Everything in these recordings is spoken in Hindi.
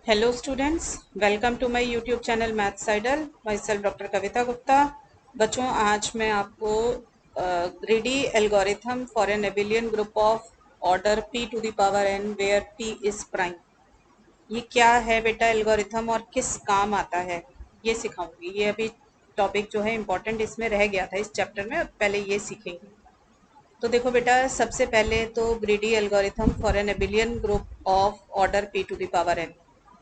Hello students, welcome to my YouTube channel maths idol. Myself doctor Kavita Gupta. बच्चों, आज मैं आपको greedy algorithm for an abelian group of order p to the power n where p is prime, ये क्या है बेटा एल्गोरिथम और किस काम आता है, ये सिखाऊंगी। ये अभी टॉपिक जो है इम्पोर्टेंट इसमें रह गया था इस चैप्टर में, पहले ये सीखेंगे। तो देखो बेटा, सबसे पहले तो greedy algorithm for an abelian group of order p to the power n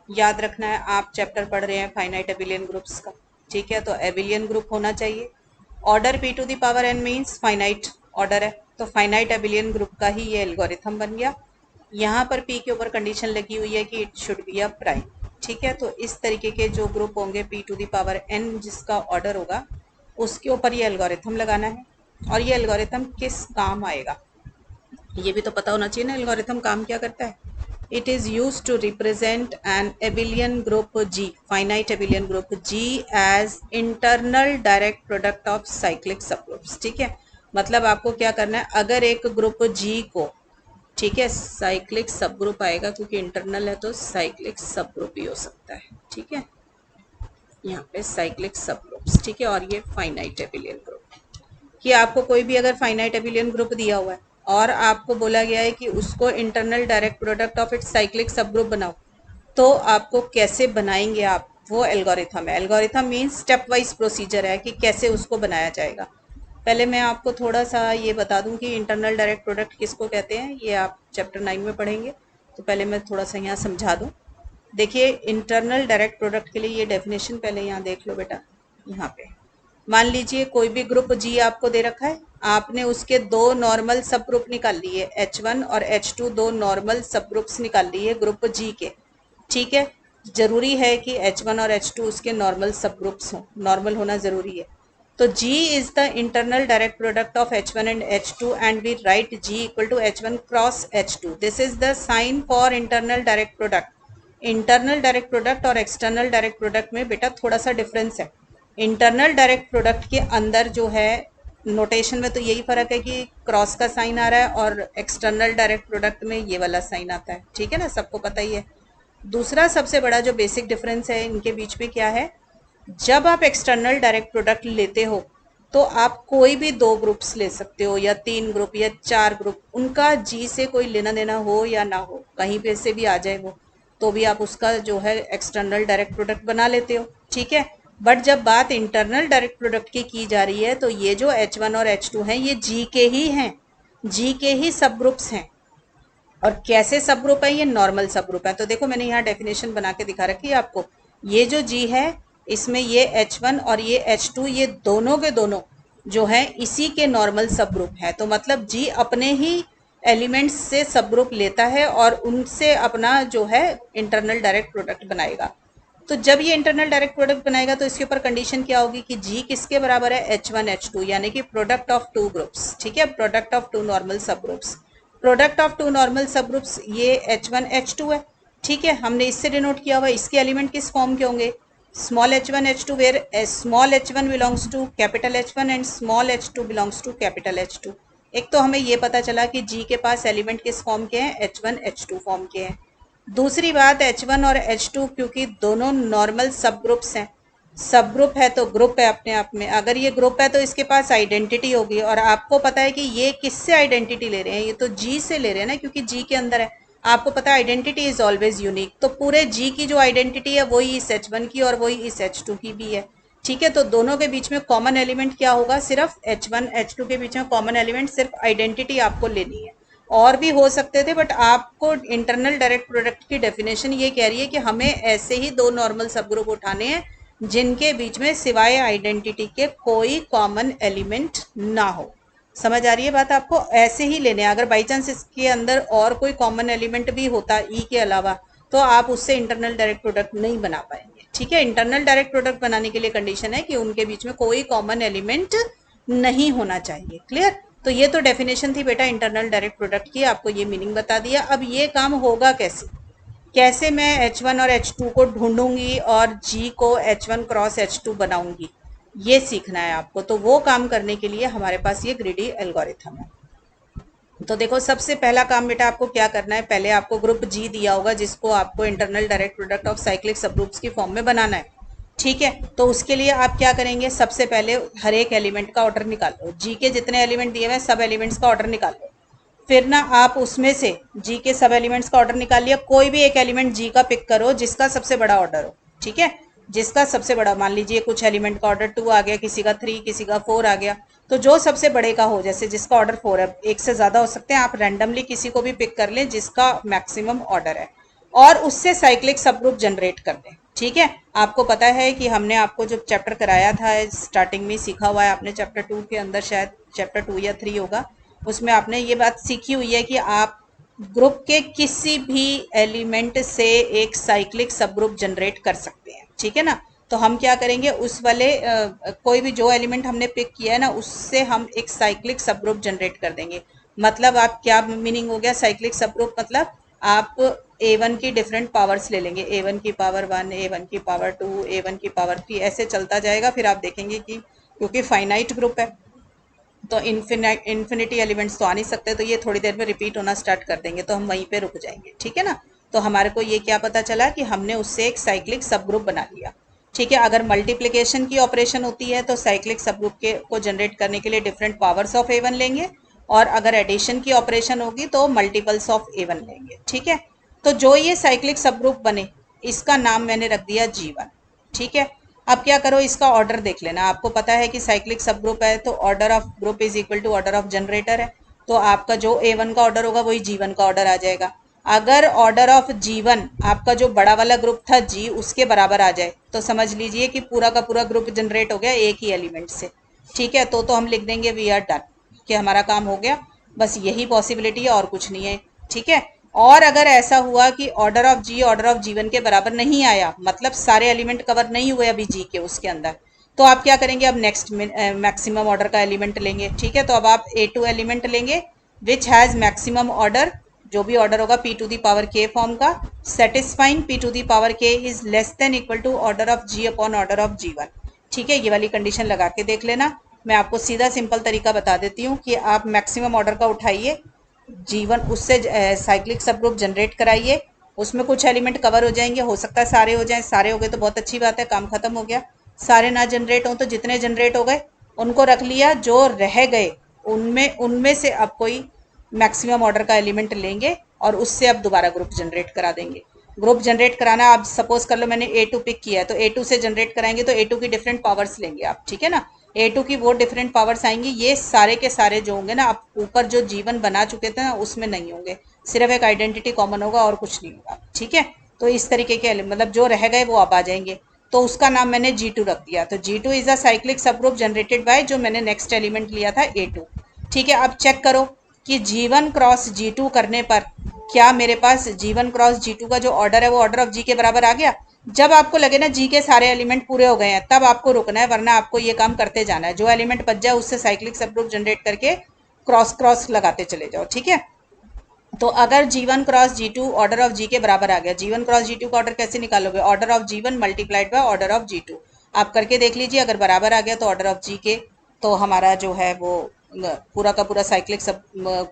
याद रखना है। आप चैप्टर पढ़ रहे हैं फाइनाइट एबिलियन ग्रुप्स का, ठीक है? तो एबिलियन ग्रुप होना चाहिए। Order p to the power n means finite order है, तो फाइनाइट एबिलियन ग्रुप का ही ये एल्गोरिथम बन गया। यहाँ पर p के ऊपर कंडीशन लगी हुई है कि it should be a prime, ठीक है? तो इस तरीके के जो ग्रुप होंगे p to the power n जिसका ऑर्डर होगा, उसके ऊपर ये एल्गोरिथम लगाना है। और ये एल्गोरिथम किस काम आएगा ये भी तो पता होना चाहिए ना, एल्गोरिथम काम क्या करता है। It is use to represent an abelian group G, finite abelian group G as internal direct product of cyclic subgroups, ठीक है? मतलब आपको क्या करना है, अगर एक ग्रुप G को, ठीक है, साइक्लिक सबग्रुप आएगा क्योंकि इंटरनल है तो साइक्लिक सबग्रुप ही हो सकता है, ठीक है? यहाँ पे साइक्लिक सबग्रुप्स, ठीक है? और ये फाइनाइट एबिलियन ग्रुप, कि आपको कोई भी अगर फाइनाइट एबिलियन ग्रुप दिया हुआ है और आपको बोला गया है कि उसको internal direct product of its cyclic सब ग्रुप बनाओ, तो आपको कैसे बनाएंगे आप, वो एल्गोरिथम है। Algorithm means step wise procedure है कि कैसे उसको बनाया जाएगा। पहले मैं आपको थोड़ा सा ये बता दूं कि इंटरनल डायरेक्ट प्रोडक्ट किसको कहते हैं, ये आप चैप्टर 9 में पढ़ेंगे। तो पहले मैं थोड़ा सा यहाँ समझा दूं। देखिए, इंटरनल डायरेक्ट प्रोडक्ट के लिए ये डेफिनेशन पहले यहाँ देख लो बेटा। यहाँ पे मान लीजिए कोई भी ग्रुप G आपको दे रखा है, आपने उसके दो नॉर्मल सब ग्रुप निकाल लिए, H1 और H2, दो नॉर्मल सब ग्रुप्स निकाल लिए ग्रुप G के, ठीक है? जरूरी है कि H1 और H2 उसके नॉर्मल सब ग्रुप्स हों, नॉर्मल होना जरूरी है। तो G is the internal direct product of H1 and H2 and we write G equal to H1 cross H2। This is the sign for internal direct product. Internal direct product और एक्सटर्नल डायरेक्ट प्रोडक्ट में बेटा थोड़ा सा डिफरेंस है। इंटरनल डायरेक्ट प्रोडक्ट के अंदर जो है नोटेशन में तो यही फर्क है कि क्रॉस का साइन आ रहा है और एक्सटर्नल डायरेक्ट प्रोडक्ट में ये वाला साइन आता है, ठीक है ना? सबको पता ही है। दूसरा सबसे बड़ा जो बेसिक डिफरेंस है इनके बीच में क्या है, जब आप एक्सटर्नल डायरेक्ट प्रोडक्ट लेते हो तो आप कोई भी दो ग्रुप्स ले सकते हो या तीन ग्रुप या चार ग्रुप, उनका जी से कोई लेना देना हो या ना हो, कहीं पे से भी आ जाए वो, तो भी आप उसका जो है एक्सटर्नल डायरेक्ट प्रोडक्ट बना लेते हो, ठीक है? बट जब बात इंटरनल डायरेक्ट प्रोडक्ट की जा रही है तो ये जो H1 और H2 हैं ये जी के ही हैं, जी के ही सब ग्रुप्स हैं। और कैसे सब ग्रुप है, ये नॉर्मल सब ग्रुप है। तो देखो मैंने यहाँ डेफिनेशन बना के दिखा रखी है आपको। ये जो G है इसमें ये H1 और ये H2, ये दोनों के दोनों जो है इसी के नॉर्मल सब ग्रुप है। तो मतलब G अपने ही एलिमेंट्स से सब ग्रुप लेता है और उनसे अपना जो है इंटरनल डायरेक्ट प्रोडक्ट बनाएगा। तो जब ये इंटरनल डायरेक्ट प्रोडक्ट बनाएगा तो इसके ऊपर कंडीशन क्या होगी कि G किसके बराबर है, H1 H2, यानी कि प्रोडक्ट ऑफ टू ग्रुप्स, ठीक है? Product of two normal subgroups. Product of two normal subgroups ये H1 H2 है, ठीक है? हमने इससे डिनोट किया हुआ। इसके एलिमेंट किस फॉर्म के होंगे, small H1 H2 where small H1 belongs to capital H1 and small H2 belongs to capital H2। एक तो हमें ये पता चला कि G के पास एलिमेंट किस फॉर्म के हैं, H1 H2 फॉर्म के हैं। दूसरी बात, H1 और H2 क्योंकि दोनों नॉर्मल सब ग्रुप्स हैं, सब ग्रुप है तो ग्रुप है अपने आप में, अगर ये ग्रुप है तो इसके पास आइडेंटिटी होगी। और आपको पता है कि ये किससे आइडेंटिटी ले रहे हैं, ये तो G से ले रहे हैं ना, क्योंकि G के अंदर है। आपको पता है आइडेंटिटी इज ऑलवेज यूनिक, तो पूरे G की जो आइडेंटिटी है वही इस H1 की और वही इस H2 की भी है, ठीक है? तो दोनों के बीच में कॉमन एलिमेंट क्या होगा, सिर्फ H1 H2 के बीच में कॉमन एलिमेंट सिर्फ आइडेंटिटी आपको लेनी है। और भी हो सकते थे बट आपको इंटरनल डायरेक्ट प्रोडक्ट की डेफिनेशन ये कह रही है कि हमें ऐसे ही दो नॉर्मल सब ग्रुप उठाने हैं जिनके बीच में सिवाय आइडेंटिटी के कोई कॉमन एलिमेंट ना हो। समझ आ रही है बात आपको? ऐसे ही लेने हैं। अगर बाई चांस इसके अंदर और कोई कॉमन एलिमेंट भी होता ई के अलावा तो आप उससे इंटरनल डायरेक्ट प्रोडक्ट नहीं बना पाएंगे, ठीक है? इंटरनल डायरेक्ट प्रोडक्ट बनाने के लिए कंडीशन है कि उनके बीच में कोई कॉमन एलिमेंट नहीं होना चाहिए। क्लियर? तो ये तो डेफिनेशन थी बेटा इंटरनल डायरेक्ट प्रोडक्ट की, आपको ये मीनिंग बता दिया। अब ये काम होगा कैसे, कैसे मैं H1 और H2 को ढूंढूंगी और G को H1 क्रॉस H2 बनाऊंगी, ये सीखना है आपको। तो वो काम करने के लिए हमारे पास ये ग्रीडी एल्गोरिथम है। तो देखो, सबसे पहला काम बेटा आपको क्या करना है, पहले आपको ग्रुप जी दिया होगा जिसको आपको internal direct product of cyclic subgroups की फॉर्म में बनाना है। ठीक है, तो उसके लिए आप क्या करेंगे, सबसे पहले हर एक एलिमेंट का ऑर्डर निकालो। जी के जितने एलिमेंट दिए हुए हैं सब एलिमेंट्स का ऑर्डर निकालो। फिर ना आप उसमें से जी के सब एलिमेंट्स का ऑर्डर निकाल लिया, कोई भी एक एलिमेंट जी का पिक करो जिसका सबसे बड़ा ऑर्डर हो। ठीक है, जिसका सबसे बड़ा, मान लीजिए कुछ एलिमेंट का ऑर्डर 2 आ गया, किसी का 3, किसी का 4 आ गया, तो जो सबसे बड़े का हो, जैसे जिसका ऑर्डर 4 है, एक से ज्यादा हो सकते हैं, आप रैंडमली किसी को भी पिक कर लें जिसका मैक्सिमम ऑर्डर है, और उससे साइक्लिक सबग्रुप जनरेट कर दें। ठीक है, आपको पता है कि हमने आपको जो चैप्टर कराया था स्टार्टिंग में सीखा हुआ है आपने, चैप्टर 2 के अंदर, शायद चैप्टर 2 या 3 होगा, उसमें आपने ये बात सीखी हुई है कि आप ग्रुप के किसी भी एलिमेंट से एक साइक्लिक सब ग्रुप जनरेट कर सकते हैं। ठीक है ना, तो हम क्या करेंगे, उस वाले कोई भी जो एलिमेंट हमने पिक किया है ना, उससे हम एक साइक्लिक सब ग्रुप जनरेट कर देंगे। मतलब आप, क्या मीनिंग हो गया साइक्लिक सब ग्रुप, मतलब आप A1 की डिफरेंट पावर्स ले लेंगे, A1 की पावर 1, A1 की पावर 2, A1 की पावर 3, ऐसे चलता जाएगा। फिर आप देखेंगे कि क्योंकि फाइनाइट ग्रुप है तो इन्फिनिटी एलिमेंट्स तो आ नहीं सकते, तो ये थोड़ी देर में रिपीट होना स्टार्ट कर देंगे, तो हम वहीं पे रुक जाएंगे। ठीक है ना, तो हमारे को ये क्या पता चला कि हमने उससे एक साइक्लिक सब ग्रुप बना लिया। ठीक है, अगर मल्टीप्लिकेशन की ऑपरेशन होती है तो साइक्लिक सब ग्रुप के को जनरेट करने के लिए डिफरेंट पावर्स ऑफ A1 लेंगे, और अगर एडिशन की ऑपरेशन होगी तो मल्टीपल्स ऑफ A1 लेंगे। ठीक है, तो जो ये साइक्लिक सब ग्रुप बने, इसका नाम मैंने रख दिया G1। ठीक है, अब क्या करो, इसका ऑर्डर देख लेना। आपको पता है कि साइक्लिक सब ग्रुप है तो order of group is equal to order of generator है, तो आपका जो A1 का ऑर्डर होगा वही G1 का ऑर्डर आ जाएगा। अगर ऑर्डर ऑफ G1 आपका जो बड़ा वाला ग्रुप था G, उसके बराबर आ जाए तो समझ लीजिए कि पूरा का पूरा ग्रुप जनरेट हो गया एक ही एलिमेंट से। ठीक है, तो हम लिख देंगे वी आर डन, कि हमारा काम हो गया। बस यही पॉसिबिलिटी है और कुछ नहीं है। ठीक है, और अगर ऐसा हुआ कि order of G order of G1 के बराबर नहीं आया, मतलब सारे एलिमेंट कवर नहीं हुए अभी जी के उसके अंदर, तो आप क्या करेंगे, अब नेक्स्ट मैक्सिमम ऑर्डर का एलिमेंट लेंगे। ठीक है, तो अब आप A2 एलिमेंट लेंगे विच हैज मैक्सिमम ऑर्डर, जो भी ऑर्डर होगा p to the power k form का, satisfying p to the power k is less than equal to order of g upon order of G1। ठीक है, ये वाली कंडीशन लगा के देख लेना। मैं आपको सीधा सिंपल तरीका बता देती हूँ कि आप मैक्सिमम ऑर्डर का उठाइए, G1 उससे साइक्लिक सब ग्रुप जनरेट कराइए, उसमें कुछ एलिमेंट कवर हो जाएंगे, हो सकता है सारे हो जाएं, सारे हो गए तो बहुत अच्छी बात है, काम खत्म हो गया। सारे ना जनरेट हो तो जितने जनरेट हो गए उनको रख लिया, जो रह गए उनमें उनमें से अब कोई मैक्सिमम ऑर्डर का एलिमेंट लेंगे और उससे अब दोबारा ग्रुप जनरेट करा देंगे। ग्रुप जनरेट कराना, आप सपोज कर लो मैंने A2 पिक किया है तो A2 से जनरेट कराएंगे तो A2 की डिफरेंट पावर्स लेंगे आप। ठीक है ना, A2 की वो डिफरेंट पावर्स आएंगी, ये सारे के सारे जो होंगे ना, आप ऊपर जो G1 बना चुके थे ना उसमें नहीं होंगे, सिर्फ एक आइडेंटिटी कॉमन होगा और कुछ नहीं होगा। ठीक है, तो इस तरीके के मतलब जो रह गए वो अब आ जाएंगे, तो उसका नाम मैंने G2 रख दिया। तो G2 is a cyclic subgroup generated bye, जो मैंने नेक्स्ट एलिमेंट लिया था A2। ठीक है, अब चेक करो कि G1 क्रॉस G2 करने पर क्या मेरे पास G1 क्रॉस G2 का जो ऑर्डर है वो ऑर्डर ऑफ G के बराबर आ गया। जब आपको लगे ना G के सारे एलिमेंट पूरे हो गए हैं तब आपको रुकना है, वरना आपको ये काम करते जाना है, जो एलिमेंट बच जाए उससे साइक्लिक सब ग्रुप जनरेट करके क्रॉस क्रॉस लगाते चले जाओ। ठीक है, तो अगर G1 cross G2 order of G के बराबर आ गया, G1 क्रॉस G2 का ऑर्डर कैसे निकालोगे, order of G1 multiplied by order of G2। आप करके देख लीजिए, अगर बराबर आ गया तो ऑर्डर ऑफ G के, तो हमारा जो है वो पूरा का पूरा साइक्लिक सब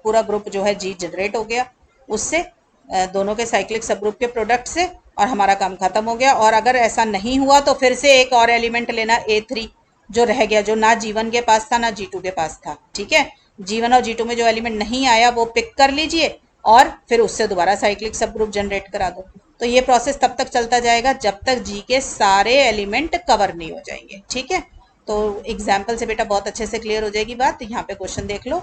पूरा ग्रुप जो है G जनरेट हो गया उससे, दोनों के साइक्लिक सब ग्रुप के प्रोडक्ट से, और हमारा काम खत्म हो गया। और अगर ऐसा नहीं हुआ तो फिर से एक और एलिमेंट लेना A3 जो रह गया, जो ना G1 के पास था ना G2 के पास था। ठीक है, G1 और G2 में जो एलिमेंट नहीं आया वो पिक कर लीजिए और फिर उससे दोबारा साइक्लिक सब ग्रुप जनरेट करा दो। तो ये प्रोसेस तब तक चलता जाएगा जब तक G के सारे एलिमेंट कवर नहीं हो जाएंगे। ठीक है, तो एग्जाम्पल से बेटा बहुत अच्छे से क्लियर हो जाएगी बात। यहाँ पे क्वेश्चन देख लो,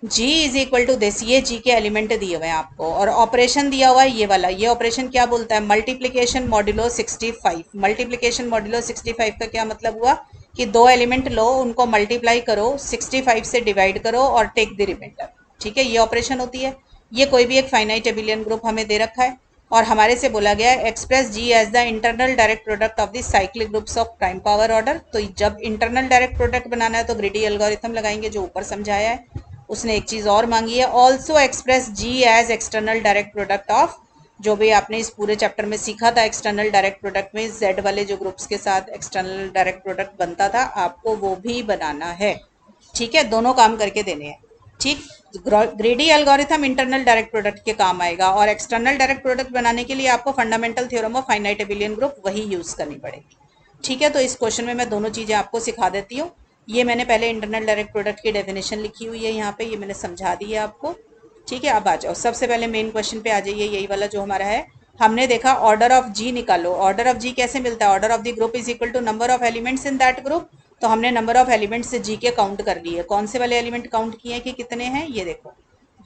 G is equal to this, ये G के एलिमेंट दिए हुए हैं आपको और ऑपरेशन दिया हुआ है ये वाला। ये ऑपरेशन क्या बोलता है, मल्टीप्लीकेशन मॉड्यूलो 65। मल्टीप्लीकेशन मॉड्यूलो 65 का क्या मतलब हुआ कि दो एलिमेंट लो, उनको मल्टीप्लाई करो, 65 से डिवाइड करो और टेक द रिमाइंडर। ठीक है, ये ऑपरेशन होती है। ये कोई भी एक फाइनाइट एबिलियन ग्रुप हमें दे रखा है और हमारे से बोला गया है express G as the internal direct product of the cyclic groups of prime power order. तो जब इंटरनल डायरेक्ट प्रोडक्ट बनाना है तो ग्रीडी एल्गोरिथम लगाएंगे जो ऊपर समझाया है। उसने एक चीज और मांगी है, also express G as external direct product of, जो भी आपने इस पूरे चैप्टर में सीखा था एक्सटर्नल डायरेक्ट प्रोडक्ट में Z वाले जो ग्रुप्स के साथ एक्सटर्नल डायरेक्ट प्रोडक्ट बनता था, आपको वो भी बनाना है। ठीक है, दोनों काम करके देने हैं। ठीक। ग्रेडी एल्गोरिथम इंटरनल डायरेक्ट प्रोडक्ट के काम आएगा, और एक्सटर्नल डायरेक्ट प्रोडक्ट बनाने के लिए आपको fundamental theorem of finite abelian group वही यूज करनी पड़ेगी। ठीक है, तो इस क्वेश्चन में मैं दोनों चीजें आपको सिखा देती हूँ। ये मैंने पहले इंटरनल डायरेक्ट प्रोडक्ट की डेफिनेशन लिखी हुई है यहाँ पे, ये मैंने समझा दी है आपको। ठीक है, अब आ जाओ सबसे पहले मेन क्वेश्चन पे आ जाइए, यही वाला जो हमारा है। हमने देखा ऑर्डर ऑफ जी निकालो। ऑर्डर ऑफ जी कैसे मिलता है? Order of the group is equal to number of elements in that group. तो हमने नंबर ऑफ एलिमेंट्स से जी के काउंट कर लिए। कौन से वाले एलिमेंट काउंट किए कि कितने हैं? ये देखो,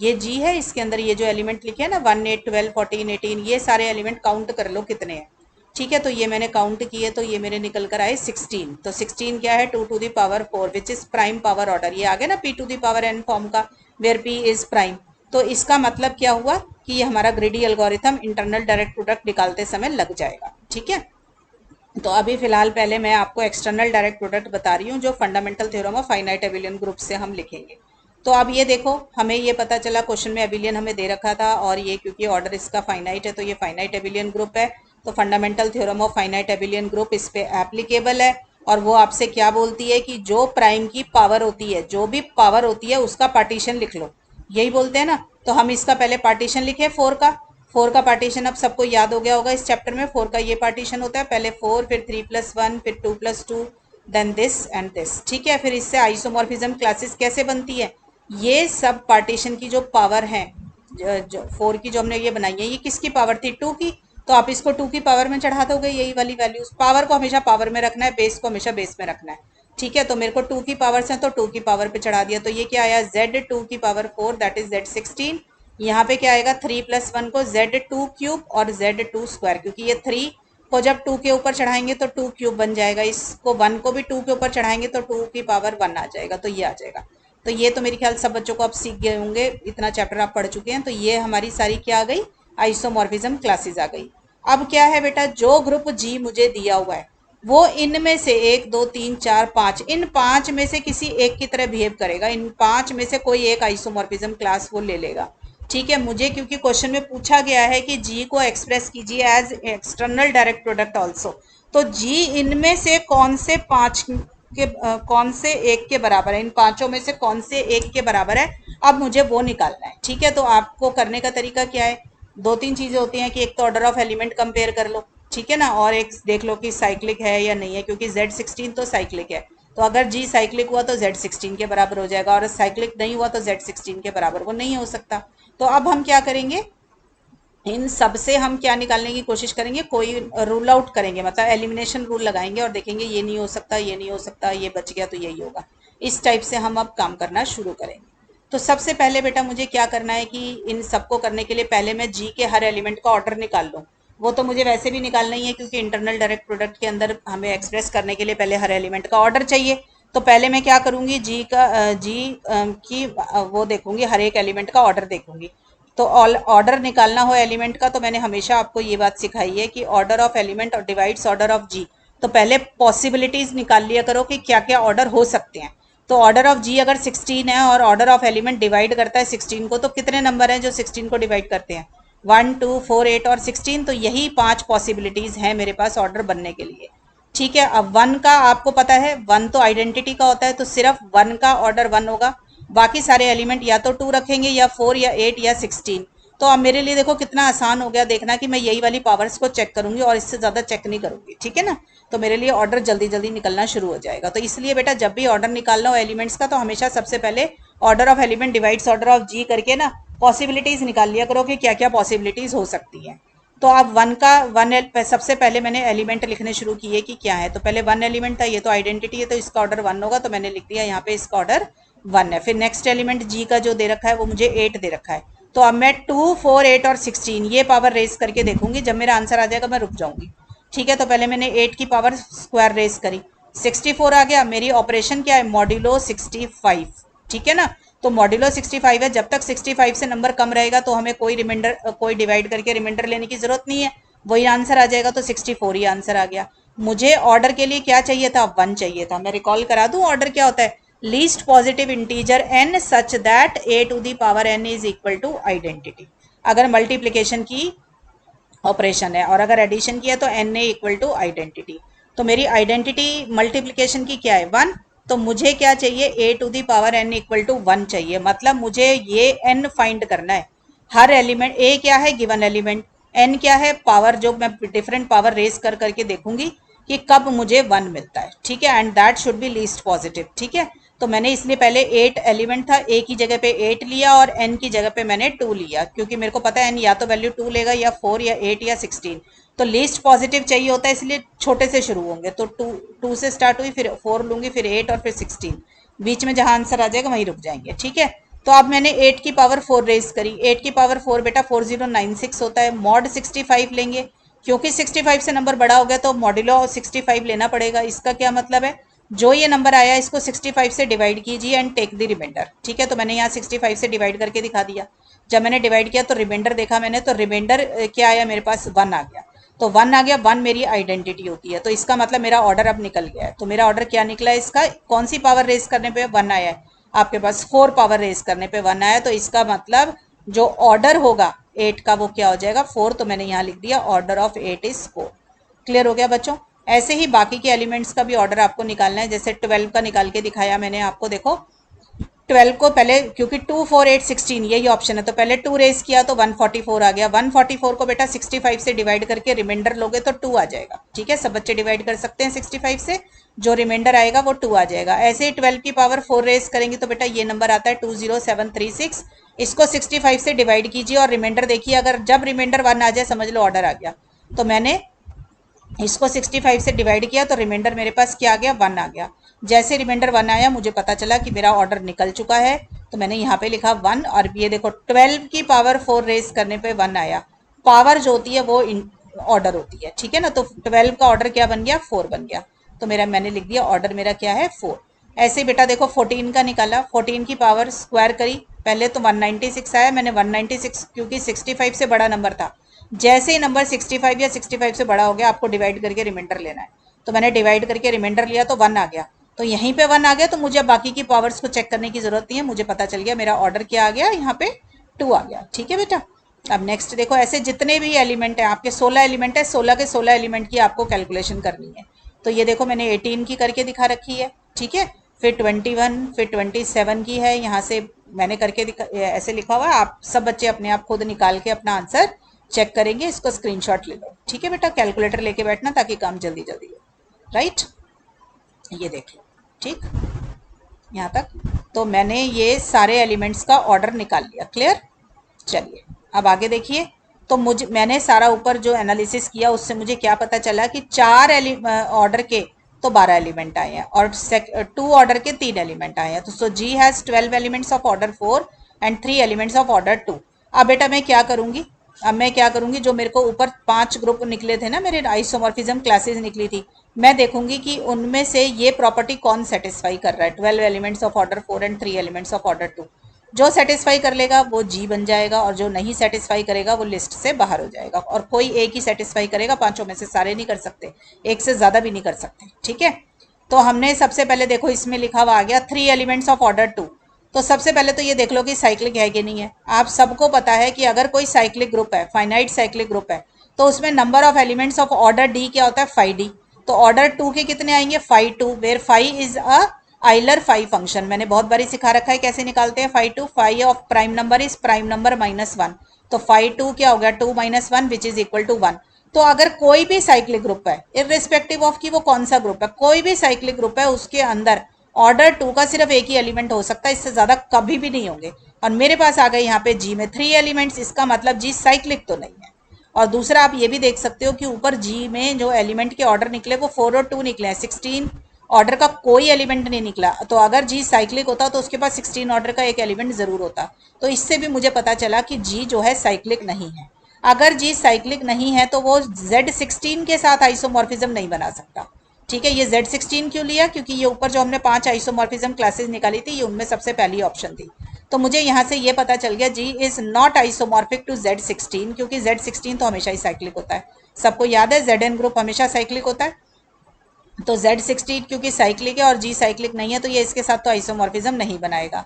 ये जी है, इसके अंदर ये जो एलिमेंट लिखे हैं ना 1 8 12 14 18, ये सारे एलिमेंट काउंट कर लो कितने हैं। ठीक है, तो ये मैंने काउंट किए तो ये मेरे निकल कर आए 16। तो 16 क्या है? 2 to the power 4 which is prime power order. ये आ गया ना p to the power n form का, वेयर p इज प्राइम। तो इसका मतलब क्या हुआ कि ये हमारा greedy algorithm internal direct product निकालते समय लग जाएगा। ठीक है, तो अभी फिलहाल पहले मैं आपको एक्सटर्नल डायरेक्ट प्रोडक्ट बता रही हूँ जो fundamental theorem of finite abelian group से हम लिखेंगे। तो अब ये देखो, हमें ये पता चला क्वेश्चन में एबिलियन हमें दे रखा था, और ये क्योंकि ऑर्डर इसका फाइनाइट है तो ये फाइनाइट एबिलियन ग्रुप है। तो fundamental theorem of finite abelian group इस पे एप्लीकेबल है, और वो आपसे क्या बोलती है कि जो प्राइम की पावर होती है, जो भी पावर होती है उसका पार्टीशन लिख लो, यही बोलते हैं ना। तो हम इसका पहले पार्टीशन लिखे 4 का। 4 का पार्टीशन अब सबको याद हो गया होगा इस चैप्टर में। 4 का ये पार्टीशन होता है, पहले 4, फिर 3+1, फिर 2+2, देन दिस एंड दिस। ठीक है, फिर इससे आइसोमॉर्फिज्म क्लासेस कैसे बनती है, ये सब पार्टीशन की जो पावर है, जो 4 की जो हमने ये बनाई है, ये किसकी पावर थी? 2 की। तो आप इसको 2 की पावर में चढ़ा दोगे, यही वाली वैल्यूज। पावर को हमेशा पावर में रखना है, बेस को हमेशा बेस में रखना है। ठीक है, तो मेरे को 2 की पावर से तो 2 की पावर पे चढ़ा दिया। तो ये क्या आया? Z2 की पावर 4, दैट इज Z16। यहाँ पे क्या आएगा? 3+1 को Z2 क्यूब और Z2 स्क्वायर, क्योंकि ये 3 को जब 2 के ऊपर चढ़ाएंगे तो 2 क्यूब बन जाएगा। इसको 1 को भी 2 के ऊपर चढ़ाएंगे तो 2 की पावर 1 आ जाएगा, तो ये आ जाएगा। तो ये तो मेरे ख्याल सब बच्चों को आप सीख गए होंगे, इतना चैप्टर आप पढ़ चुके हैं। तो ये हमारी सारी क्या आ गई? आइसोमॉर्फिज्म क्लासेस आ गई। अब क्या है बेटा, जो ग्रुप जी मुझे दिया हुआ है वो इनमें से 1 2 3 4 5, इन 5 में से किसी एक की तरह बिहेव करेगा। इन 5 में से कोई एक आइसोमॉर्फिज्म क्लास वो ले लेगा। ठीक है, मुझे क्योंकि क्वेश्चन में पूछा गया है कि जी को एक्सप्रेस कीजिए as external direct product also, तो जी इनमें से कौन से 5 के कौन से एक के बराबर है, इन पांचों में से कौन से एक के बराबर है, अब मुझे वो निकालना है। ठीक है, तो आपको करने का तरीका क्या है? 2-3 चीजें होती हैं कि एक तो ऑर्डर ऑफ एलिमेंट कंपेयर कर लो, ठीक है ना, और एक देख लो कि साइक्लिक है या नहीं है, क्योंकि Z16 तो साइक्लिक है। तो अगर जी साइक्लिक हुआ तो Z16 के बराबर हो जाएगा, और साइक्लिक नहीं हुआ तो Z16 के बराबर वो नहीं हो सकता। तो अब हम क्या करेंगे, इन सब से हम क्या निकालने की कोशिश करेंगे? कोई रूल आउट करेंगे, मतलब एलिमिनेशन रूल लगाएंगे और देखेंगे ये नहीं हो सकता, ये नहीं हो सकता, ये बच गया तो यही होगा। इस टाइप से हम अब काम करना शुरू करेंगे। तो सबसे पहले बेटा मुझे क्या करना है कि इन सबको करने के लिए पहले मैं जी के हर एलिमेंट का ऑर्डर निकाल लूँ। वो तो मुझे वैसे भी निकालना ही है, क्योंकि इंटरनल डायरेक्ट प्रोडक्ट के अंदर हमें एक्सप्रेस करने के लिए पहले हर एलिमेंट का ऑर्डर चाहिए। तो पहले मैं क्या करूंगी, जी की वो देखूंगी, हर एक एलिमेंट का ऑर्डर देखूंगी। तो ऑर्डर निकालना हो एलिमेंट का, तो मैंने हमेशा आपको ये बात सिखाई है कि ऑर्डर ऑफ एलिमेंट और डिवाइड्स ऑर्डर ऑफ जी। तो पहले पॉसिबिलिटीज निकाल लिया करो कि क्या क्या ऑर्डर हो सकते हैं। तो ऑर्डर ऑफ जी अगर 16 है और ऑर्डर ऑफ एलिमेंट डिवाइड करता है 16 को, तो कितने नंबर हैं जो 16 को डिवाइड करते हैं? 1 2 4 8 और 16। तो यही 5 पॉसिबिलिटीज हैं मेरे पास ऑर्डर बनने के लिए। ठीक है, अब 1 का आपको पता है, 1 तो आइडेंटिटी का होता है, तो सिर्फ 1 का ऑर्डर 1 होगा। बाकी सारे एलिमेंट या तो 2 रखेंगे, या 4 या 8 या 16। तो अब मेरे लिए देखो कितना आसान हो गया, देखना कि मैं यही वाली पावर्स को चेक करूंगी और इससे ज्यादा चेक नहीं करूंगी। ठीक है ना, तो मेरे लिए ऑर्डर जल्दी जल्दी निकलना शुरू हो जाएगा। तो इसलिए बेटा जब भी ऑर्डर निकालना हो एलिमेंट्स का, तो हमेशा सबसे पहले order of element divides order of G करके ना पॉसिबिलिटीज निकाल लिया करो कि क्या क्या पॉसिबिलिटीज हो सकती है। तो अब सबसे पहले मैंने एलिमेंट लिखने शुरू किए कि क्या है। तो पहले 1 एलिमेंट था, ये तो आइडेंटिटी है, तो इसका ऑर्डर 1 होगा, तो मैंने लिख दिया यहाँ पे इसका ऑर्डर 1 है। फिर नेक्स्ट एलिमेंट जी का जो दे रखा है वो मुझे 8 दे रखा है। तो अब मैं 2 4 8 और 16 ये पावर रेस करके देखूंगी, जब मेरा आंसर आ जाएगा मैं रुक जाऊंगी। ठीक है, तो पहले मैंने 8 की पावर स्क्वायर रेस करी, 64 आ गया। मेरी ऑपरेशन क्या है? मॉड्यूलो 65। ठीक है ना, तो मॉड्यूलो 65 है। जब तक 65 से नंबर कम रहेगा तो हमें कोई डिवाइड करके रिमाइंडर लेने की जरूरत नहीं है, वही आंसर आ जाएगा। तो 64 ही आंसर आ गया। मुझे ऑर्डर के लिए क्या चाहिए था? 1 चाहिए था। मैं रिकॉल करा दूं, ऑर्डर क्या होता है? Least positive integer n such that a to the power n is equal to identity. अगर मल्टीप्लीकेशन की ऑपरेशन है और अगर एडिशन की है तो n a equal to identity. तो मेरी आइडेंटिटी मल्टीप्लीकेशन की क्या है? 1। तो मुझे क्या चाहिए, a to the power n equal to 1 चाहिए। मतलब मुझे ये n फाइंड करना है। हर एलिमेंट, a क्या है गिवन एलिमेंट, n क्या है पावर, जो मैं डिफरेंट पावर रेस कर करके देखूंगी कि कब मुझे 1 मिलता है। ठीक है, and that should be least positive. ठीक है, तो मैंने इसलिए पहले 8 एलिमेंट था, a की जगह पे 8 लिया और n की जगह पे मैंने 2 लिया, क्योंकि मेरे को पता है n या तो वैल्यू 2 लेगा या 4 या 8 या 16। तो लीस्ट पॉजिटिव चाहिए होता है, इसलिए छोटे से शुरू होंगे। तो 2 से स्टार्ट हुई, फिर 4 लूंगी, फिर 8 और फिर 16। बीच में जहां आंसर आ जाएगा वहीं रुक जाएंगे। ठीक है, तो अब मैंने 8 की पावर 4 रेज करी। 8 की पावर 4 बेटा 4096 होता है। मॉड 65 लेंगे, क्योंकि 65 से नंबर बड़ा हो गया तो मॉड्यूलो 65 लेना पड़ेगा। इसका क्या मतलब है, जो ये नंबर आया इसको 65 से डिवाइड कीजिए एंड टेक द रिमाइंडर। ठीक है, तो मैंने यहाँ 65 से डिवाइड करके दिखा दिया। जब मैंने डिवाइड किया तो रिमाइंडर देखा मैंने, तो रिमाइंडर क्या आया मेरे पास, 1 आ गया। तो 1 आ गया, 1 मेरी आइडेंटिटी होती है। तो इसका मतलब मेरा ऑर्डर अब निकल गया है। तो मेरा ऑर्डर क्या निकला है, इसका कौन सी पावर रेस करने पे 1 आया है, आपके पास 4 पावर रेस करने पे 1 आया। तो इसका मतलब जो ऑर्डर होगा 8 का वो क्या हो जाएगा, 4। तो मैंने यहाँ लिख दिया ऑर्डर ऑफ 8 इज 4। क्लियर हो गया बच्चों। ऐसे ही बाकी के एलिमेंट्स का भी ऑर्डर आपको निकालना है। जैसे 12 का निकाल के दिखाया मैंने आपको, देखो 12 को पहले, क्योंकि 2 4 8 16 यही ऑप्शन है, तो पहले 2 रेस किया तो 144 आ गया। 144 को बेटा 65 से डिवाइड करके रिमाइंडर लोगे तो 2 आ जाएगा। ठीक है, सब बच्चे डिवाइड कर सकते हैं 65 से, जो रिमाइंडर आएगा वो 2 आ जाएगा। ऐसे ही 12 की पावर 4 रेस करेंगे तो बेटा ये नंबर आता है 20736। इसको 65 से डिवाइड कीजिए और रिमाइंडर देखिए, अगर जब रिमाइंडर 1 आ जाए समझ लो ऑर्डर आ गया। तो मैंने इसको 65 से डिवाइड किया तो रिमाइंडर मेरे पास क्या आ गया, 1 आ गया। जैसे रिमाइंडर 1 आया मुझे पता चला कि मेरा ऑर्डर निकल चुका है, तो मैंने यहाँ पे लिखा 1। और ये देखो 12 की पावर 4 रेस करने पे 1 आया। पावर जो होती है वो ऑर्डर होती है। ठीक है ना, तो 12 का ऑर्डर क्या बन गया, 4 बन गया। तो मेरा, मैंने लिख दिया ऑर्डर मेरा क्या है, 4। ऐसे बेटा देखो 14 का निकाला, 14 की पावर स्क्वायर करी, पहले तो 196 आया। मैंने 196 क्योंकि 65 से बड़ा नंबर था, जैसे ही नंबर 65 या 65 से बड़ा हो गया आपको डिवाइड करके रिमाइंडर लेना है। तो मैंने डिवाइड करके रिमाइंडर लिया तो 1 आ गया। तो यहीं पे 1 आ गया, तो मुझे बाकी की पावर्स को चेक करने की जरूरत नहीं है, मुझे पता चल गया मेरा ऑर्डर क्या आ गया, यहाँ पे 2 आ गया। ठीक है बेटा, अब नेक्स्ट देखो, ऐसे जितने भी एलिमेंट है आपके, 16 एलिमेंट है, 16 के 16 एलिमेंट की आपको कैलकुलेशन करनी है। तो ये देखो मैंने 18 की करके दिखा रखी है। ठीक है, फिर 21, फिर 27 की है, यहाँ से मैंने करके ऐसे लिखा हुआ है। आप सब बच्चे अपने आप खुद निकाल के अपना आंसर चेक करेंगे, इसको स्क्रीनशॉट ले लो। ठीक है बेटा, कैलकुलेटर लेके बैठना ताकि काम जल्दी जल्दी हो। राइट, ये देख लो। ठीक, यहाँ तक तो मैंने ये सारे एलिमेंट्स का ऑर्डर निकाल लिया। क्लियर, चलिए अब आगे देखिए। तो मुझे, मैंने सारा ऊपर जो एनालिसिस किया उससे मुझे क्या पता चला कि 4 ऑर्डर के तो 12 एलिमेंट आए हैं और 2 ऑर्डर के 3 एलिमेंट आए हैं। तो so G has 12 elements of order 4 and 3 elements of order 2। अब बेटा मैं क्या करूंगी, अब मैं क्या करूंगी, जो मेरे को ऊपर 5 ग्रुप निकले थे ना, मेरे आइसोमॉर्फिज्म क्लासेस निकली थी, मैं देखूंगी कि उनमें से ये प्रॉपर्टी कौन सेटिस्फाई कर रहा है। 12 elements of order 4 and 3 elements of order 2। जो सेटिस्फाई कर लेगा वो जी बन जाएगा, और जो नहीं सेटिस्फाई करेगा वो लिस्ट से बाहर हो जाएगा। और कोई एक ही सेटिस्फाई करेगा, पांचों में से सारे नहीं कर सकते, एक से ज्यादा भी नहीं कर सकते। ठीक है, तो हमने सबसे पहले देखो इसमें लिखा हुआ आ गया 3 एलिमेंट्स ऑफ ऑर्डर 2। तो सबसे पहले तो ये देख लो कि साइक्लिक है कि नहीं है। आप सबको पता है कि अगर कोई साइक्लिक ग्रुप है, फाइनाइट साइक्लिक ग्रुप है, तो उसमें number of elements of order D क्या होता है, 5d। तो ऑर्डर 2 के कितने आएंगे, 5 2, where 5 is a Euler 5 function. मैंने बहुत बारी सिखा रखा है कैसे निकालते हैं 5 2। 5 of prime number is prime number -1। तो 5 2 क्या हो गया, 2 - 1 विच इज इक्वल टू 1। तो अगर कोई भी साइक्लिक ग्रुप है, इररिस्पेक्टिव ऑफ कि वो कौन सा ग्रुप है, कोई भी साइक्लिक ग्रुप है, उसके अंदर ऑर्डर 2 का सिर्फ एक ही एलिमेंट हो सकता है, इससे ज्यादा कभी भी नहीं होंगे। और मेरे पास आ गए यहाँ पे जी में 3 एलिमेंट्स, इसका मतलब जी साइक्लिक तो नहीं है। और दूसरा आप ये भी देख सकते हो कि ऊपर जी में जो एलिमेंट के ऑर्डर निकले वो 4 और 2 निकले हैं, 16 ऑर्डर का कोई एलिमेंट नहीं निकला। तो अगर जी साइक्लिक होता तो उसके पास 16 ऑर्डर का एक एलिमेंट जरूर होता। तो इससे भी मुझे पता चला कि जी जो है साइक्लिक नहीं है। अगर जी साइक्लिक नहीं है तो वो Z16 के साथ आइसोमॉर्फिज्म नहीं बना सकता। ठीक है, ये Z16 क्यों लिया, क्योंकि ये ऊपर जो हमने 5 आइसोमॉर्फिज्म क्लासेस निकाली थी, ये उनमें सबसे पहली ऑप्शन थी। तो मुझे यहाँ से ये पता चल गया G is not isomorphic to Z16, क्योंकि Z16 तो हमेशा ही साइक्लिक होता है। सबको याद है Zn ग्रुप हमेशा साइक्लिक होता है। तो Z16 क्योंकि साइक्लिक है और जी साइक्लिक नहीं है, तो ये इसके साथ तो आइसोमॉर्फिज्म नहीं बनाएगा।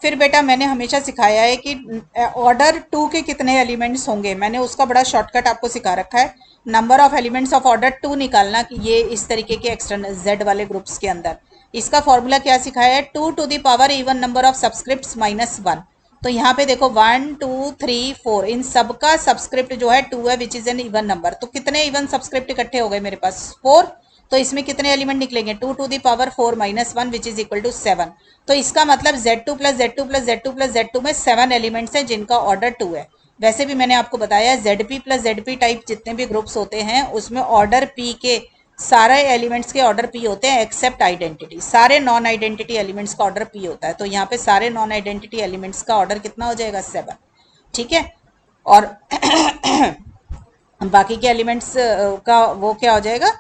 फिर बेटा मैंने हमेशा सिखाया है कि ऑर्डर 2 के कितने एलिमेंट्स होंगे, मैंने उसका बड़ा शॉर्टकट आपको सिखा रखा है। Number of elements of order 2 निकालना कि ये इस तरीके के एक्सटर्नल Z वाले ग्रुप्स के अंदर इसका फॉर्मूला क्या सिखाया है, 2 to the power even number of subscript minus 1। तो यहाँ पे देखो 1 2 3 4 इन सबका सब्सक्रिप्ट जो है 2 है which is an even number. तो कितने इवन सब्सक्रिप्ट इकट्ठे हो गए मेरे पास 4। तो इसमें कितने एलिमेंट निकलेंगे 2 to the power 4 minus 1 which is equal to 7। तो इसका मतलब Z2 plus Z2 plus Z2 plus Z2 में 7 एलिमेंट्स हैं जिनका ऑर्डर 2 है। वैसे भी मैंने आपको बताया ZP प्लस ZP टाइप जितने भी ग्रुप्स होते हैं उसमें ऑर्डर P के सारे एलिमेंट्स के ऑर्डर P होते हैं एक्सेप्ट आइडेंटिटी। सारे नॉन आइडेंटिटी एलिमेंट्स का ऑर्डर P होता है। तो यहाँ पे सारे नॉन आइडेंटिटी एलिमेंट्स का ऑर्डर कितना हो जाएगा 7। ठीक है, और बाकी के एलिमेंट्स का वो क्या हो जाएगा,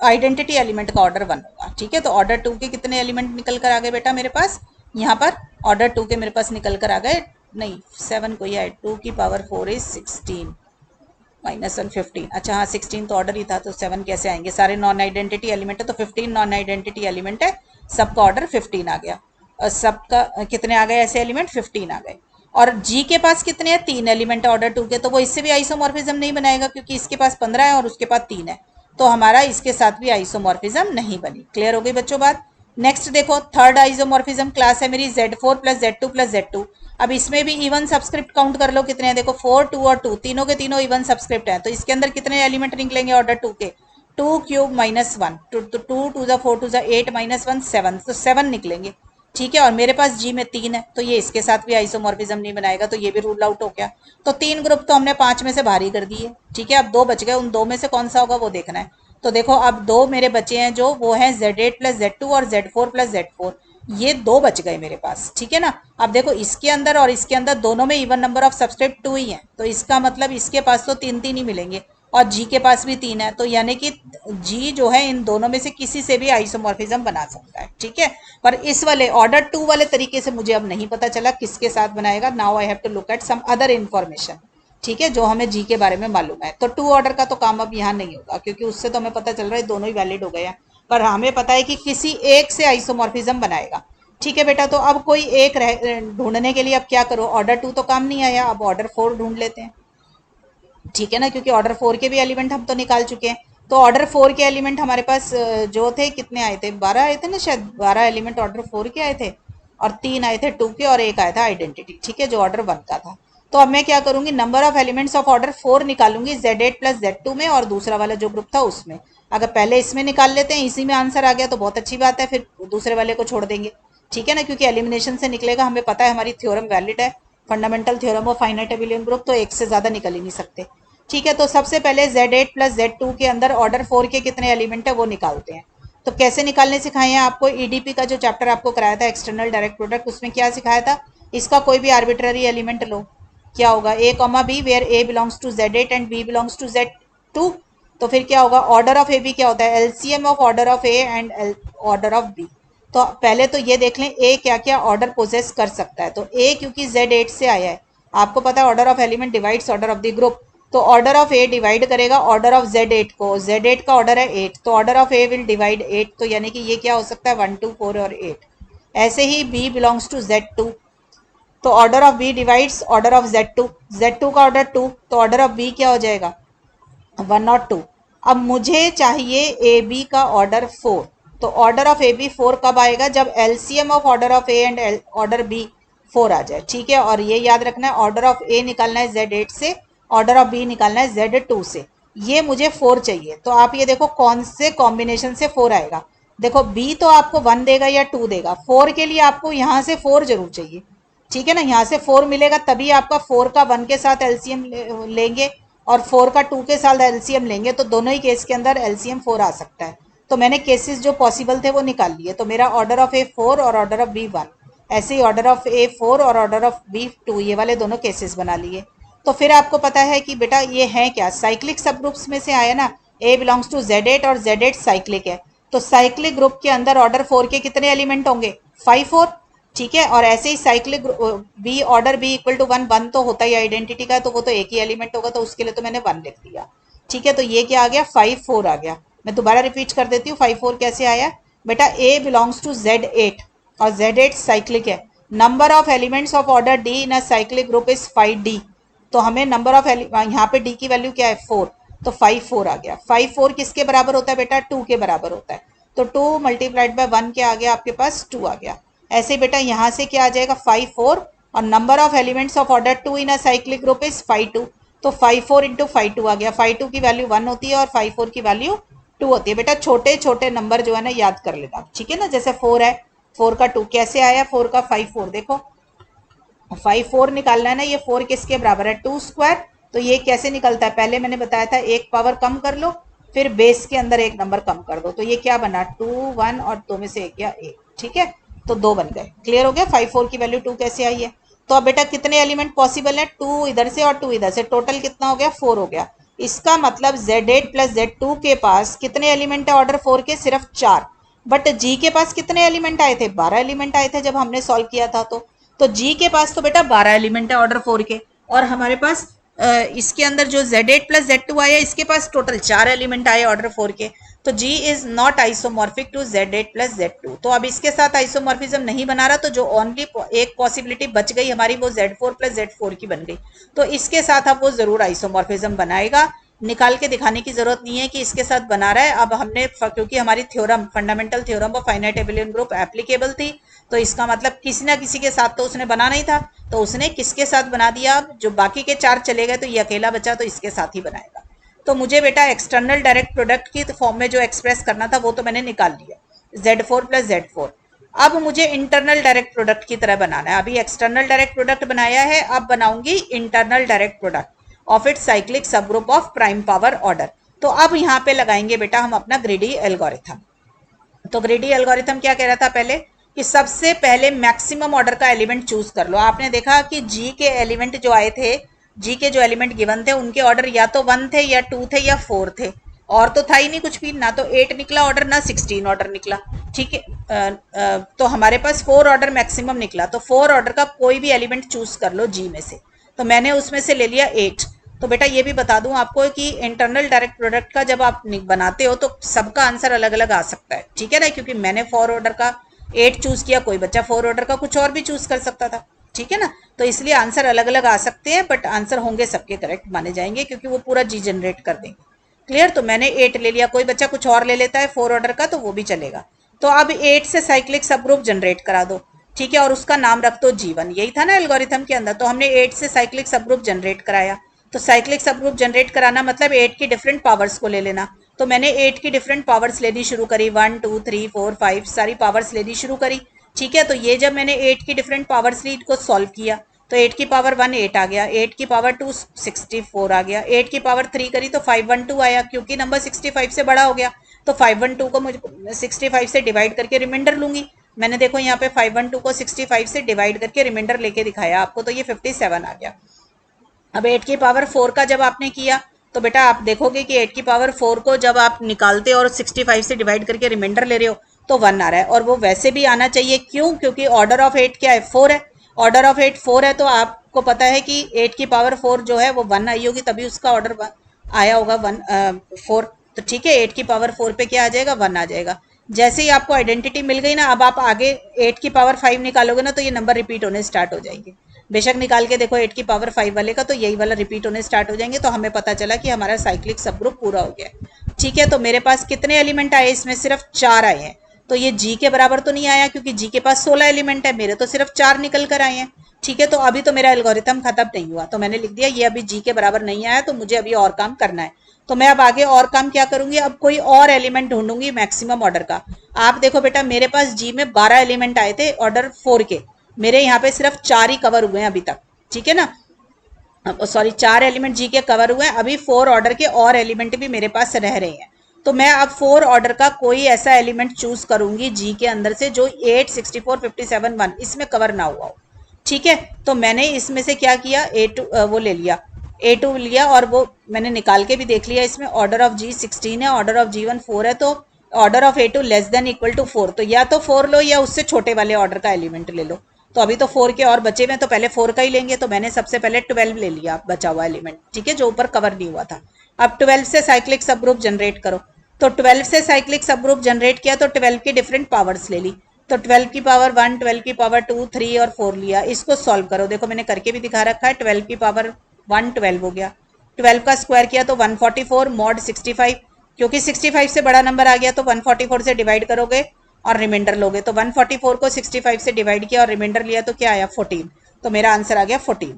आइडेंटिटी एलिमेंट का ऑर्डर 1 होगा। ठीक है, तो ऑर्डर 2 के कितने एलिमेंट निकल कर आ गए बेटा मेरे पास, यहाँ पर ऑर्डर 2 के मेरे पास निकल कर आ गए, नहीं 7 को ही है, 2 की पावर 4 इज 16 माइनस 1 15। अच्छा हाँ 16 तो ऑर्डर ही था, तो 7 कैसे आएंगे, सारे नॉन आइडेंटिटी एलिमेंट है तो 15 नॉन आइडेंटिटी एलिमेंट है, सबका ऑर्डर 15 आ गया। और सबका कितने आ गए ऐसे एलिमेंट 15 आ गए। और जी के पास कितने हैं 3 एलिमेंट है ऑर्डर 2 के, तो वो इससे भी आइसोमॉर्फिज्म नहीं बनाएगा क्योंकि इसके पास 15 है और उसके पास 3 है, तो हमारा इसके साथ भी आइसोमॉर्फिज्म नहीं बनी। क्लियर हो गई बच्चों बात। नेक्स्ट देखो थर्ड आइसोमॉर्फिज्म क्लास है मेरी Z4 plus Z2 plus Z2। अब इसमें भी इवन सब्सक्रिप्ट काउंट कर लो कितने हैं, देखो 4 2 और 2 तीनों के तीनों इवन सब्सक्रिप्ट हैं। तो इसके अंदर कितने एलिमेंट निकलेंगे ऑर्डर 2 के, 2 क्यूब माइनस 1, तो 2 टू ज़ा 4 टू ज़ा 8 माइनस 1 7, तो 7 निकलेंगे। ठीक है, और मेरे पास जी में 3 है तो ये इसके साथ भी आइसोमॉर्फिज्म नहीं बनाएगा, तो ये भी रूल आउट हो गया। तो 3 ग्रुप तो हमने 5 में से बाहर ही कर दिए। ठीक है, अब 2 बच गए, उन 2 में से कौन सा होगा वो देखना है। तो देखो अब 2 मेरे बचे हैं जो वो हैं Z8 प्लस Z2 और Z4 प्लस Z4, ये 2 बच गए मेरे पास। ठीक है ना, अब देखो इसके अंदर और इसके अंदर दोनों में इवन नंबर ऑफ सब्सक्रिप्ट 2 ही है, तो इसका मतलब इसके पास तो 3 3 ही मिलेंगे और जी के पास भी 3 है, तो यानी कि जी जो है इन दोनों में से किसी से भी आइसोमॉर्फिज्म बना सकता है। ठीक है, पर इस वाले ऑर्डर 2 वाले तरीके से मुझे अब नहीं पता चला किसके साथ बनाएगा। Now I have to look at some other information, ठीक है, जो हमें जी के बारे में मालूम है। तो 2 ऑर्डर का तो काम अब यहाँ नहीं होगा क्योंकि उससे तो हमें पता चल रहा है दोनों ही वैलिड हो गए हैं, पर हमें पता है कि किसी एक से आइसोमॉर्फिज्म बनाएगा। ठीक है बेटा, तो अब कोई एक ढूंढने के लिए अब क्या करो, ऑर्डर 2 तो काम नहीं आया, अब ऑर्डर 4 ढूंढ लेते हैं। ठीक है ना, क्योंकि ऑर्डर 4 के भी एलिमेंट हम तो निकाल चुके हैं। तो ऑर्डर 4 के एलिमेंट हमारे पास जो थे कितने आए थे, 12 आए थे ना शायद, 12 एलिमेंट ऑर्डर 4 के आए थे और 3 आए थे 2 के और 1 आया था आइडेंटिटी। ठीक है, जो ऑर्डर 1 का था। तो अब मैं क्या करूंगी, number of elements of order 4 निकालूंगी Z8 plus Z2 में और दूसरा वाला जो ग्रुप था उसमें। अगर पहले इसमें निकाल लेते हैं, इसी में आंसर आ गया तो बहुत अच्छी बात है, फिर दूसरे वाले को छोड़ देंगे। ठीक है ना, क्योंकि एलिमिनेशन से निकलेगा, हमें पता है हमारी थ्योरम वैलिड है, fundamental theorem of finite abelian group, तो एक से ज्यादा निकल ही नहीं सकते। ठीक है, तो सबसे पहले Z8 प्लस Z2 के अंदर ऑर्डर 4 के कितने एलिमेंट है वो निकालते हैं। तो कैसे निकालने सिखाए हैं आपको, ईडीपी का जो चैप्टर आपको कराया था एक्सटर्नल डायरेक्ट प्रोडक्ट, उसमें क्या सिखाया था, इसका कोई भी आर्बिट्ररी एलिमेंट लो, क्या होगा A comma B where A belongs to Z8 and B belongs to Z2। तो फिर क्या होगा, ऑर्डर ऑफ ए बी क्या होता है, LCM of order of A and order of B. तो पहले तो ये देख लें ए क्या क्या ऑर्डर पोजेस कर सकता है। तो ए क्योंकि Z8 से आया है, आपको पता है order of element divides order of the group, तो ऑर्डर ऑफ ए डिवाइड करेगा ऑर्डर ऑफ Z8 को, Z8 का ऑर्डर है 8, तो order of A will divide 8, तो यानी कि ये क्या हो सकता है 1 2 4 और 8। ऐसे ही B बिलोंग्स टू Z2, तो order of B divides order of Z2, Z2 का ऑर्डर 2, तो ऑर्डर ऑफ बी क्या हो जाएगा 1 और 2। अब मुझे चाहिए ए बी का ऑर्डर 4, तो ऑर्डर ऑफ ए बी 4 कब आएगा, जब LCM of order of A and order B 4 आ जाए। ठीक है, और ये याद रखना है ऑर्डर ऑफ ए निकालना है Z8 से, ऑर्डर ऑफ बी निकालना है Z2 से, ये मुझे 4 चाहिए। तो आप ये देखो कौन से कॉम्बिनेशन से 4 आएगा, देखो बी तो आपको 1 देगा या 2 देगा, 4 के लिए आपको यहाँ से 4 जरूर चाहिए। ठीक है ना, यहाँ से 4 मिलेगा तभी आपका 4 का 1 के साथ एलसीएम लेंगे और 4 का 2 के साथ एलसीएम लेंगे, तो दोनों ही केस के अंदर एलसीएम 4 आ सकता है। तो मैंने केसेस जो पॉसिबल थे वो निकाल लिए, तो मेरा ऑर्डर ऑफ ए 4 और ऑर्डर ऑफ बी 1, ऐसे ही ऑर्डर ऑफ ए 4 और ऑर्डर ऑफ बी 2, ये वाले दोनों केसेस बना लिए। तो फिर आपको पता है कि बेटा ये है क्या, साइक्लिक सब ग्रुप्स में से आया ना, ए बिलोंग्स टू Z8 और Z8 साइक्लिक है, तो साइक्लिक ग्रुप के अंदर ऑर्डर 4 के कितने एलिमेंट होंगे 5 4। ठीक है, और ऐसे ही cyclic B order B equal to 1, 1 तो होता ही आइडेंटिटी का, तो वो तो एक ही एलिमेंट होगा, तो उसके लिए तो मैंने 1 लिख दिया। ठीक है, तो ये क्या आ गया 5 4 आ गया। मैं दोबारा रिपीट कर देती हूँ 5 4 कैसे आया बेटा, ए बिलोंग्स टू Z8 और Z8 साइक्लिक है, number of elements of order D in a cyclic group is 5D, तो हमें नंबर ऑफ यहाँ पे डी की वैल्यू क्या है 4, तो 5 4 आ गया। 5 4 किसके बराबर होता है बेटा, 2 के बराबर होता है। तो 2 मल्टीप्लाइड बाय 1 क्या आ गया आपके पास 2 आ गया। ऐसे बेटा यहाँ से क्या आ जाएगा 5 4 और number of elements of order 2 in a cyclic group is 5 2। तो 5 4 इंटू 5 2 आ गया। 5 2 की वैल्यू 1 होती है और 5 4 की वैल्यू 2 होती है। बेटा छोटे छोटे नंबर जो है ना याद कर लेना, ठीक है ना। जैसे 4 है, 4 का 2 कैसे आया, 4 का 5 4 देखो 5 4 निकालना है ना, ये 4 किसके बराबर है 2 स्क्वायर। तो ये कैसे निकलता है, पहले मैंने बताया था एक पावर कम कर लो फिर बेस के अंदर एक नंबर कम कर दो, तो ये क्या बना 2 1 और 2 में से एक गया 1, ठीक है। तो 2 बन गए, क्लियर हो गया। 5 4 की वैल्यू 2 कैसे आई है। तो अब बेटा कितने एलिमेंट पॉसिबल है, 2 इधर से और 2 इधर से, टोटल कितना हो गया 4 हो गया। इसका मतलब Z8 प्लस Z2 के पास कितने एलिमेंट है ऑर्डर 4 के, सिर्फ 4। बट जी के पास कितने एलिमेंट आए थे, 12 एलिमेंट आए थे जब हमने सॉल्व किया था। तो जी के पास तो बेटा 12 एलिमेंट है ऑर्डर 4 के, और हमारे पास इसके अंदर जो Z8 प्लस Z2 आया इसके पास टोटल 4 एलिमेंट आए ऑर्डर 4 के। तो G is not isomorphic to Z8 plus Z2। तो अब इसके साथ आइसोमॉर्फिज्म नहीं बना रहा, तो जो ओनली एक पॉसिबिलिटी बच गई हमारी वो Z4 प्लस Z4 की बन गई। तो इसके साथ अब वो जरूर आइसोमॉर्फिज्म बनाएगा, निकाल के दिखाने की जरूरत नहीं है कि इसके साथ बना रहा है। अब हमने क्योंकि हमारी theorem fundamental theorem of finite abelian group applicable थी, तो इसका मतलब किसी ना किसी के साथ तो उसने बना नहीं था, तो उसने किसके साथ बना दिया, जो बाकी के 4 चले गए तो ये अकेला बचा, तो इसके साथ ही बनाएगा। तो मुझे बेटा एक्सटर्नल डायरेक्ट प्रोडक्ट की फॉर्म में जो एक्सप्रेस करना था वो तो मैंने निकाल लिया, Z4 प्लस Z4। अब मुझे इंटरनल डायरेक्ट प्रोडक्ट की तरह बनाना है। अभी एक्सटर्नल डायरेक्ट प्रोडक्ट बनाया है, अब बनाऊंगी internal direct product of it cyclic subgroup of prime power order. तो अब यहाँ पे लगाएंगे बेटा हम अपना ग्रीडी एल्गोरिथम। तो ग्रीडी एल्गोरिथम क्या कह रहा था पहले कि सबसे पहले मैक्सिमम ऑर्डर का एलिमेंट चूज कर लो। आपने देखा कि जी के एलिमेंट जो आए थे, जी के जो एलिमेंट गिवन थे उनके ऑर्डर या तो 1 थे या 2 थे या 4 थे, और तो था ही नहीं कुछ भी, ना तो 8 निकला ऑर्डर ना 16 ऑर्डर निकला, ठीक है। तो हमारे पास 4 ऑर्डर मैक्सिमम निकला, तो 4 ऑर्डर का कोई भी एलिमेंट चूज कर लो जी में से। तो मैंने उसमें से ले लिया 8। तो बेटा ये भी बता दूं आपको कि इंटरनल डायरेक्ट प्रोडक्ट का जब आप बनाते हो तो सबका आंसर अलग अलग आ सकता है, ठीक है ना, क्योंकि मैंने 4 ऑर्डर का 8 चूज किया, कोई बच्चा 4 ऑर्डर का कुछ और भी चूज कर सकता था, ठीक है ना। तो इसलिए आंसर अलग अलग आ सकते हैं, बट आंसर होंगे सबके करेक्ट माने जाएंगे क्योंकि वो पूरा जी जनरेट कर देंगे, क्लियर। तो मैंने 8 ले लिया, कोई बच्चा कुछ और ले लेता है 4 ऑर्डर का तो वो भी चलेगा। तो अब 8 से साइक्लिक सब ग्रुप जनरेट करा दो, ठीक है, और उसका नाम रख दो G1। यही था ना एल्गोरिथम के अंदर। तो हमने 8 से साइक्लिक सब ग्रुप जनरेट कराया, तो साइक्लिक सब ग्रुप जनरेट कराना मतलब 8 की डिफरेंट पावर्स को ले लेना। तो मैंने 8 की डिफरेंट पावर्स लेनी शुरू करी, 1 2 3 4 5 सारी पावर्स लेनी शुरू करी, ठीक है। तो ये जब मैंने 8 की डिफरेंट पावर्स ली, इनको सॉल्व किया, तो 8 की पावर 1 8 आ गया, 8 की पावर 2 64 आ गया, 8 की पावर 3 करी तो 512 आया, क्योंकि नंबर 65 से बड़ा हो गया। तो 512 को मुझे 65 से डिवाइड करके रिमाइंडर लूंगी। मैंने देखो यहाँ पे 512 को 65 से डिवाइड करके रिमाइंडर लेके दिखाया आपको, तो ये 57 आ गया। अब 8 की पावर 4 का जब आपने किया तो बेटा आप देखोगे कि 8 की पावर 4 को जब आप निकालते और 65 से डिवाइड करके रिमाइंडर ले रहे हो तो 1 आ रहा है, और वो वैसे भी आना चाहिए, क्यों, क्योंकि ऑर्डर ऑफ 8 क्या है 4 है, ऑर्डर ऑफ 8 4 है, तो आपको पता है कि 8 की पावर 4 जो है वो 1 आई होगी, तभी उसका ऑर्डर आया होगा 4। तो ठीक है, 8 की पावर 4 पे क्या आ जाएगा 1 आ जाएगा। जैसे ही आपको आइडेंटिटी मिल गई ना, अब आप आगे 8 की पावर 5 निकालोगे ना तो ये नंबर रिपीट होने स्टार्ट हो जाएंगे। बेशक निकाल के देखो 8 की पावर 5 वाले का, तो यही वाला रिपीट होने स्टार्ट हो जाएंगे। तो हमें पता चला कि हमारा साइक्लिक सब ग्रुप पूरा हो गया, ठीक है। तो मेरे पास कितने एलिमेंट आए, इसमें सिर्फ 4 आए हैं। तो ये जी के बराबर तो नहीं आया क्योंकि जी के पास 16 एलिमेंट है, मेरे तो सिर्फ 4 निकल कर आए हैं, ठीक है। तो अभी तो मेरा एल्गोरिथम खत्म नहीं हुआ, तो मैंने लिख दिया ये अभी जी के बराबर नहीं आया, तो मुझे अभी और काम करना है। तो मैं अब आगे और काम क्या करूंगी, अब कोई और एलिमेंट ढूंढूंगी मैक्सिमम ऑर्डर का। आप देखो बेटा मेरे पास जी में 12 एलिमेंट आए थे ऑर्डर 4 के, मेरे यहाँ पे सिर्फ 4 ही कवर हुए हैं अभी तक, ठीक है ना। सॉरी 4 एलिमेंट जी के कवर हुए हैं, अभी 4 ऑर्डर के और एलिमेंट भी मेरे पास रह रहे हैं। तो मैं अब 4 ऑर्डर का कोई ऐसा एलिमेंट चूज करूंगी जी के अंदर से जो 8 64 57 1 इसमें कवर ना हुआ हो, ठीक है। तो मैंने इसमें से क्या किया, A2 वो ले लिया, A2 लिया, और वो मैंने निकाल के भी देख लिया, इसमें ऑर्डर ऑफ जी 16 है, ऑर्डर ऑफ G1 4 है, तो order of A2 less than equal to 4। तो या तो 4 लो या उससे छोटे वाले ऑर्डर का एलिमेंट ले लो। तो अभी तो 4 के और बचे हुए, तो पहले 4 का ही लेंगे। तो मैंने सबसे पहले 12 ले लिया बचा हुआ एलिमेंट, ठीक है, जो ऊपर कवर नहीं हुआ था। अब 12 से साइक्लिक सब ग्रुप जनरेट करो। तो 12 से साइक्लिक सब ग्रुप जनरेट किया, तो 12 की डिफरेंट पावर्स ले ली। तो 12 की पावर 1 12 की पावर 2 3 और 4 लिया। इसको सॉल्व करो, देखो मैंने करके भी दिखा रखा है। 12 की पावर 1 12 हो गया, 12 का स्क्वायर किया तो 144 मॉड 65, क्योंकि 65 से बड़ा नंबर आ गया तो 144 से डिवाइड करोगे और रिमाइंडर लोगे। तो 144 को 65 से डिवाइड किया और रिमाइंडर लिया तो क्या आया 14। तो मेरा आंसर आ गया 14।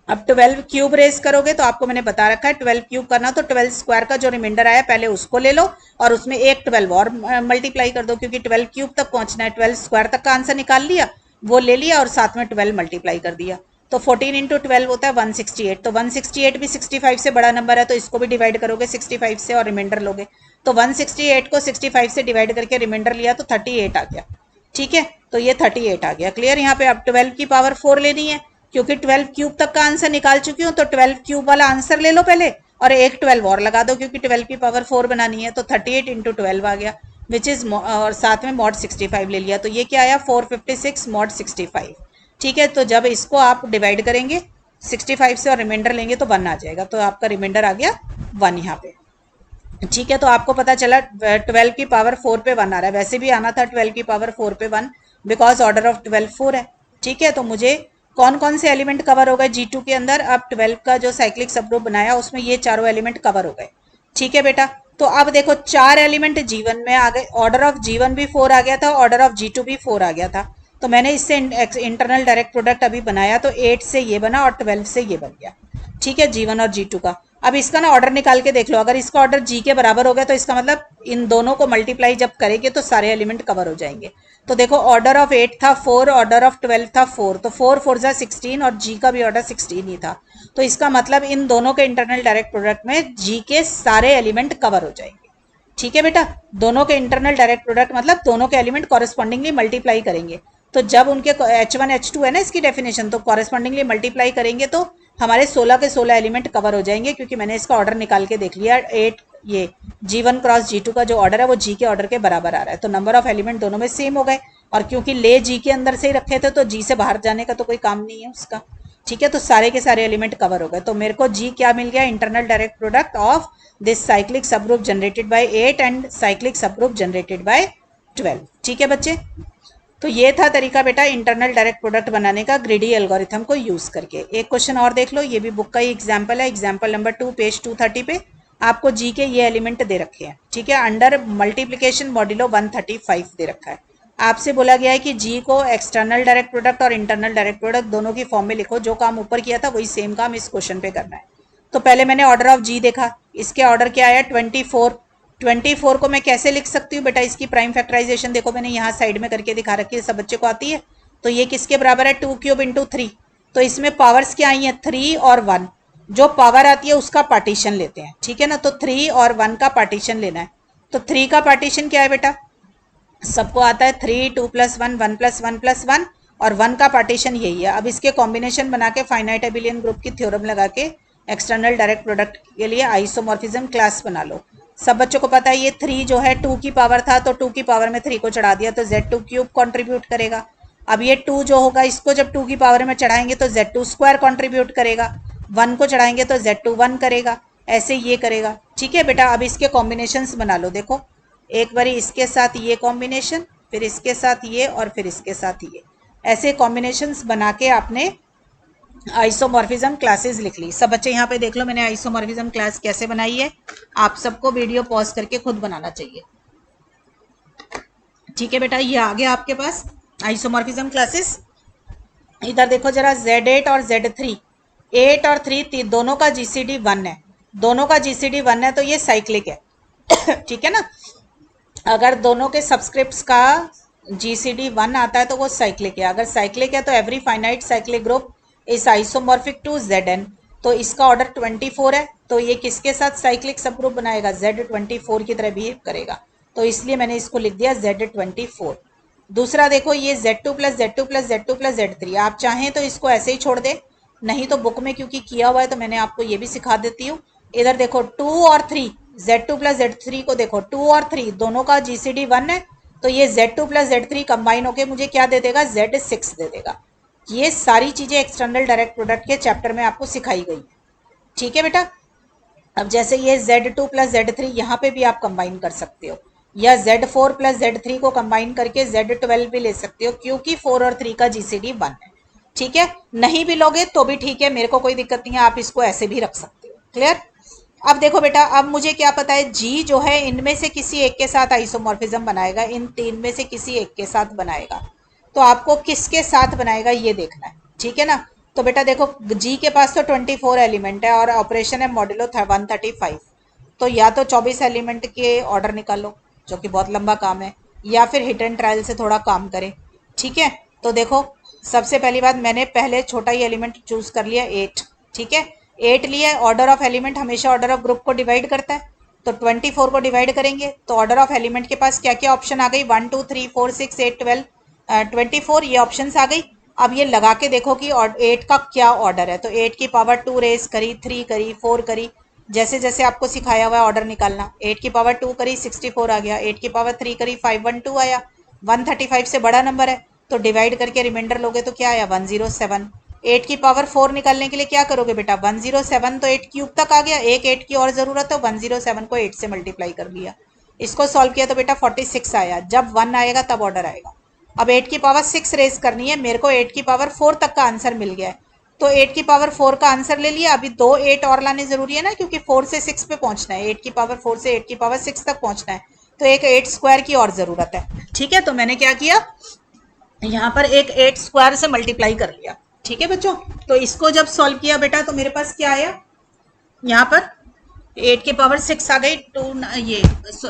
अब 12 क्यूब रेस करोगे तो आपको मैंने बता रखा है 12 क्यूब करना, तो 12 स्क्वायर का जो रिमाइंडर आया पहले उसको ले लो और उसमें एक 12 और मल्टीप्लाई कर दो, क्योंकि 12 क्यूब तक पहुंचना है। 12 स्क्वायर तक का आंसर निकाल लिया, वो ले लिया और साथ में 12 मल्टीप्लाई कर दिया। तो 14 इंटू 12 होता है 168। तो 168 भी 65 से बड़ा नंबर है, तो इसको भी डिवाइड करोगे 65 से और रिमाइंडर लोगे। तो 168 को 65 से डिवाइड करके रिमाइंडर लिया तो 38 आ गया। ठीक है, तो ये 38 आ गया। क्लियर। यहाँ पे अब 12 की पावर 4 लेनी है, क्योंकि 12 क्यूब तक का आंसर निकाल चुकी हूँ, तो 12 क्यूब वाला आंसर ले लो पहले और एक 12 और लगा दो, क्योंकि 12 की पावर 4 बनानी है। तो 38 इंटू 12 आ गया, विच इज और साथ में मॉड 65 ले लिया। तो ये क्या आया 456 मॉड 65। ठीक है, तो जब इसको आप डिवाइड करेंगे 65 से और रिमाइंडर लेंगे तो 1 आ जाएगा। तो आपका रिमाइंडर आ गया 1 यहाँ पे। ठीक है, तो आपको पता चला 12 की पावर 4 पे 1 आ रहा है। वैसे भी आना था 12 की पावर 4 पे 1, बिकॉज ऑर्डर ऑफ 12 4 है। ठीक है, तो मुझे कौन कौन से एलिमेंट कवर हो गए G2 के अंदर। अब 12 का जो साइक्लिक सब ग्रुप बनाया उसमें ये चारों एलिमेंट कवर हो गए। ठीक है बेटा, तो अब देखो 4 एलिमेंट G1 में आ गए, ऑर्डर ऑफ G1 भी 4 आ गया था, ऑर्डर ऑफ G2 भी 4 आ गया था। तो मैंने इससे इंटरनल डायरेक्ट प्रोडक्ट अभी बनाया, तो 8 से ये बना और 12 से ये बन गया। ठीक है, G1 और G2 का। अब इसका ना ऑर्डर निकाल के देख लो, अगर इसका ऑर्डर G के बराबर हो गया तो इसका मतलब इन दोनों को मल्टीप्लाई जब करेंगे तो सारे एलिमेंट कवर हो जाएंगे। तो देखो ऑर्डर ऑफ 8 था 4, ऑर्डर ऑफ 12 था 4, तो 4 4 जा 16 और G का भी ऑर्डर 16 ही था। तो इसका मतलब इन दोनों के इंटरनल डायरेक्ट प्रोडक्ट में G के सारे एलिमेंट कवर हो जाएंगे। ठीक है बेटा, दोनों के इंटरनल डायरेक्ट प्रोडक्ट मतलब दोनों के एलिमेंट कॉरेस्पॉन्डिंगली मल्टीप्लाई करेंगे। तो जब उनके H1 H2 है ना इसकी डेफिनेशन, तो कॉरेस्पॉन्डिंगली मल्टीप्लाई करेंगे तो हमारे 16 के 16 एलिमेंट कवर हो जाएंगे, क्योंकि मैंने इसका ऑर्डर निकाल के देख लिया। 8 ये G1 क्रॉस G2 का जो ऑर्डर है वो G के ऑर्डर के बराबर आ रहा है। तो नंबर ऑफ एलिमेंट दोनों में सेम हो गए, और क्योंकि ले G के अंदर से ही रखे थे तो G से बाहर जाने का तो कोई काम नहीं है उसका। ठीक है, तो सारे के सारे एलिमेंट कवर हो गए। तो मेरे को G क्या मिल गया, internal direct product of this cyclic subgroup generated by 8 and cyclic subgroup generated by 12। ठीक है बच्चे, तो ये था तरीका बेटा इंटरनल डायरेक्ट प्रोडक्ट बनाने का ग्रीडी एल्गोरिथम को यूज करके। एक क्वेश्चन और देख लो, ये भी बुक का ही एग्जाम्पल है, एग्जाम्पल नंबर 2 पेज 230 पे आपको G के ये एलिमेंट दे रखे हैं। ठीक है, अंडर मल्टीप्लीकेशन मॉड्यूलो 135 दे रखा है। आपसे बोला गया है कि G को एक्सटर्नल डायरेक्ट प्रोडक्ट और इंटरनल डायरेक्ट प्रोडक्ट दोनों की फॉर्म में लिखो। जो काम ऊपर किया था वही सेम काम इस क्वेश्चन पे करना है। तो पहले मैंने ऑर्डर ऑफ G देखा, इसके ऑर्डर क्या आया 24। 24 को मैं कैसे लिख सकती हूँ बेटा, इसकी प्राइम फैक्टराइजेशन देखो मैंने यहाँ साइड में करके दिखा रखी है, सब बच्चे को आती है। तो ये किसके बराबर है 2 क्यूब इंटू 3। तो इसमें पावर्स क्या आई हैं 3 और 1। जो पावर आती है उसका पार्टीशन लेते हैं। ठीक है ना, तो 3 और 1 का पार्टीशन लेना है। तो 3 का पार्टीशन क्या है बेटा, सबको आता है 3 2 + 1 1 + 1 + 1, और 1 का पार्टीशन यही है। अब इसके कॉम्बिनेशन बना के फाइनाइट एबिलियन ग्रुप की थ्योरम लगा के एक्सटर्नल डायरेक्ट प्रोडक्ट के लिए आइसोमॉर्फिज्म क्लास बना लो। सब बच्चों को पता है ये 3 जो है 2 की पावर था, तो 2 की पावर में 3 को चढ़ा दिया तो Z2 क्यूब कंट्रीब्यूट करेगा। अब ये 2 जो होगा इसको जब 2 की पावर में चढ़ाएंगे तो Z2 स्क्वायर कंट्रीब्यूट करेगा, 1 को चढ़ाएंगे तो Z2 1 करेगा, ऐसे ये करेगा। ठीक है बेटा, अब इसके कॉम्बिनेशंस बना लो। देखो एक बारी इसके साथ ये कॉम्बिनेशन, फिर इसके साथ ये, और फिर इसके साथ ये, ऐसे कॉम्बिनेशंस बना के आपने आइसोमॉर्फिज्म क्लासेस लिख ली। सब बच्चे यहाँ पे देख लो मैंने आइसोमॉर्फिज्म क्लास कैसे बनाई है। आप सबको वीडियो पॉज करके खुद बनाना चाहिए। ठीक है बेटा, ये आ गया आपके पास आइसोमॉर्फिज्म क्लासेस। इधर देखो जरा Z8 और Z3, 8 और 3 दोनों का GCD 1 है, दोनों का GCD 1 है तो ये साइक्लिक है। ठीक है ना, अगर दोनों के सब्सक्रिप्ट्स का GCD 1 आता है तो वो साइक्लिक है। अगर साइक्लिक है तो every finite cyclic group is isomorphic to Zn। तो इसका ऑर्डर 24 है, तो ये किसके साथ साइक्लिक सब ग्रुप बनाएगा, Z24 की तरह बिहेव करेगा। तो इसलिए मैंने इसको लिख दिया Z24। दूसरा देखो ये Z2 + Z2 + Z2 + Z3, आप चाहें तो इसको ऐसे ही छोड़ दे, नहीं तो बुक में क्योंकि किया हुआ है तो मैंने आपको ये भी सिखा देती हूँ। इधर देखो 2 और 3, Z2 + Z3 को देखो 2 और 3 दोनों का GCD 1 है, तो ये Z2 + Z3 कंबाइन होके मुझे क्या दे देगा, Z6 दे देगा। ये सारी चीजें एक्सटर्नल डायरेक्ट प्रोडक्ट के चैप्टर में आपको सिखाई गई है। ठीक है बेटा, अब जैसे ये Z2 + Z3 यहाँ पे भी आप कंबाइन कर सकते हो, या Z4 + Z3 को कंबाइन करके Z12 भी ले सकते हो, क्योंकि 4 और 3 का GCD 1 है। ठीक है, नहीं भी लोगे तो भी ठीक है, मेरे को कोई दिक्कत नहीं है, आप इसको ऐसे भी रख सकते हो। क्लियर। अब देखो बेटा, अब मुझे क्या पता है जी जो है इनमें से किसी एक के साथ आइसोमॉर्फिज्म बनाएगा, इन तीन में से किसी एक के साथ बनाएगा। तो आपको किसके साथ बनाएगा ये देखना है, ठीक है ना। तो बेटा देखो, जी के पास तो 24 एलिमेंट है और ऑपरेशन है मॉड्यूलो 135। तो या तो 24 एलिमेंट के ऑर्डर निकालो, जो कि बहुत लंबा काम है, या फिर हिट एंड ट्रायल से थोड़ा काम करें, ठीक है। तो देखो, सबसे पहली बात, मैंने पहले छोटा ही एलिमेंट चूज कर लिया 8, ठीक है। 8 लिया। ऑर्डर ऑफ एलिमेंट हमेशा ऑर्डर ऑफ ग्रुप को डिवाइड करता है, तो 24 को डिवाइड करेंगे तो ऑर्डर ऑफ एलिमेंट के पास क्या क्या ऑप्शन आ गई, 1 2 3 4 6 8 12 24, ये ऑप्शन आ गई। अब ये लगा के देखो कि 8 का क्या ऑर्डर है। तो 8 की पावर 2 रेस करी, 3 करी, 4 करी, जैसे जैसे आपको सिखाया हुआ है ऑर्डर निकालना। 8 की पावर 2 करी 64 आ गया, 8 की पावर 3 करी 512 आया, 135 से बड़ा नंबर है तो डिवाइड करके रिमाइंडर लोगे तो क्या आया 107। 8 की पावर 4 निकालने के लिए क्या करोगे बेटा, 107, तो 8 क्यूब तक आ गया, एक 8 की और जरूरत है, 107 को 8 से मल्टीप्लाई कर लिया। इसको सॉल्व किया तो बेटा 46 आया। जब 1 आएगा तब ऑर्डर आएगा। अब 8 की पावर 6 रेज करनी है, मेरे को 8 की पावर 4 तक का आंसर मिल गया है, तो 8 की पावर 4 का आंसर ले लिया। अभी 2 8 और लाने जरूरी है ना, क्योंकि 4 से 6 पे पहुंचना है, 8 की पावर 4 से 8 की पावर 6 तक पहुंचना है, तो एक 8 स्क्वायर की और जरूरत है, ठीक है। तो मैंने क्या किया, यहाँ पर एक 8 स्क्वायर से मल्टीप्लाई कर लिया, ठीक है बच्चों। तो इसको जब सॉल्व किया बेटा तो मेरे पास क्या आया, यहाँ पर 8 की पावर 6 आ गई,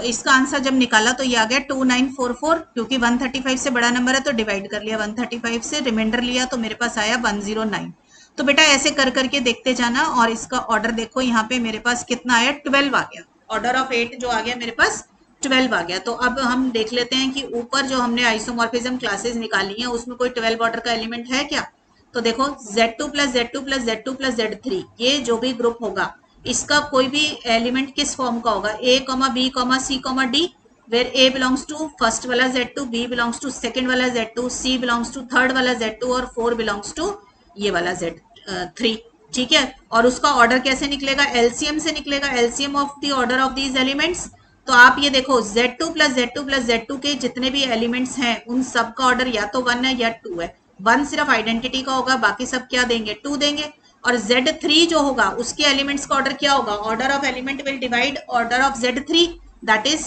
इसका आंसर जब निकाला तो ये आ गया 2944, क्योंकि 135 से बड़ा नंबर है तो डिवाइड कर लिया 135 से, रिमाइंडर लिया तो मेरे पास आया 109। तो बेटा ऐसे कर करके देखते जाना, और इसका ऑर्डर देखो, यहाँ पे मेरे पास कितना आया, 12 आ गया। ऑर्डर ऑफ 8 जो आ गया मेरे पास 12 आ गया। तो अब हम देख लेते हैं कि ऊपर जो हमने आइसोमॉर्फिज्म क्लासेस निकाली हैं उसमें कोई 12 ऑर्डर का एलिमेंट है क्या। तो देखो Z2 plus Z2 plus Z2 plus Z3, ये जो भी ग्रुप होगा इसका कोई भी एलिमेंट किस फॉर्म का होगा, A, B, C, D, where A belongs to first वाला Z2, B belongs to second वाला Z2, C belongs to third वाला Z2 और 4 बिलोंग्स टू ये वाला Z3, ठीक है। और उसका ऑर्डर कैसे निकलेगा, एलसीएम से निकलेगा, LCM of the order of these elements. तो आप ये देखो Z2 plus Z2 plus Z2 के जितने भी एलिमेंट्स हैं उन सब का ऑर्डर या तो 1 है या 2 है। 1 सिर्फ आइडेंटिटी का होगा, बाकी सब क्या देंगे, 2 देंगे। और Z3 जो होगा उसके एलिमेंट्स का ऑर्डर क्या होगा, order of element will divide order of Z3, that is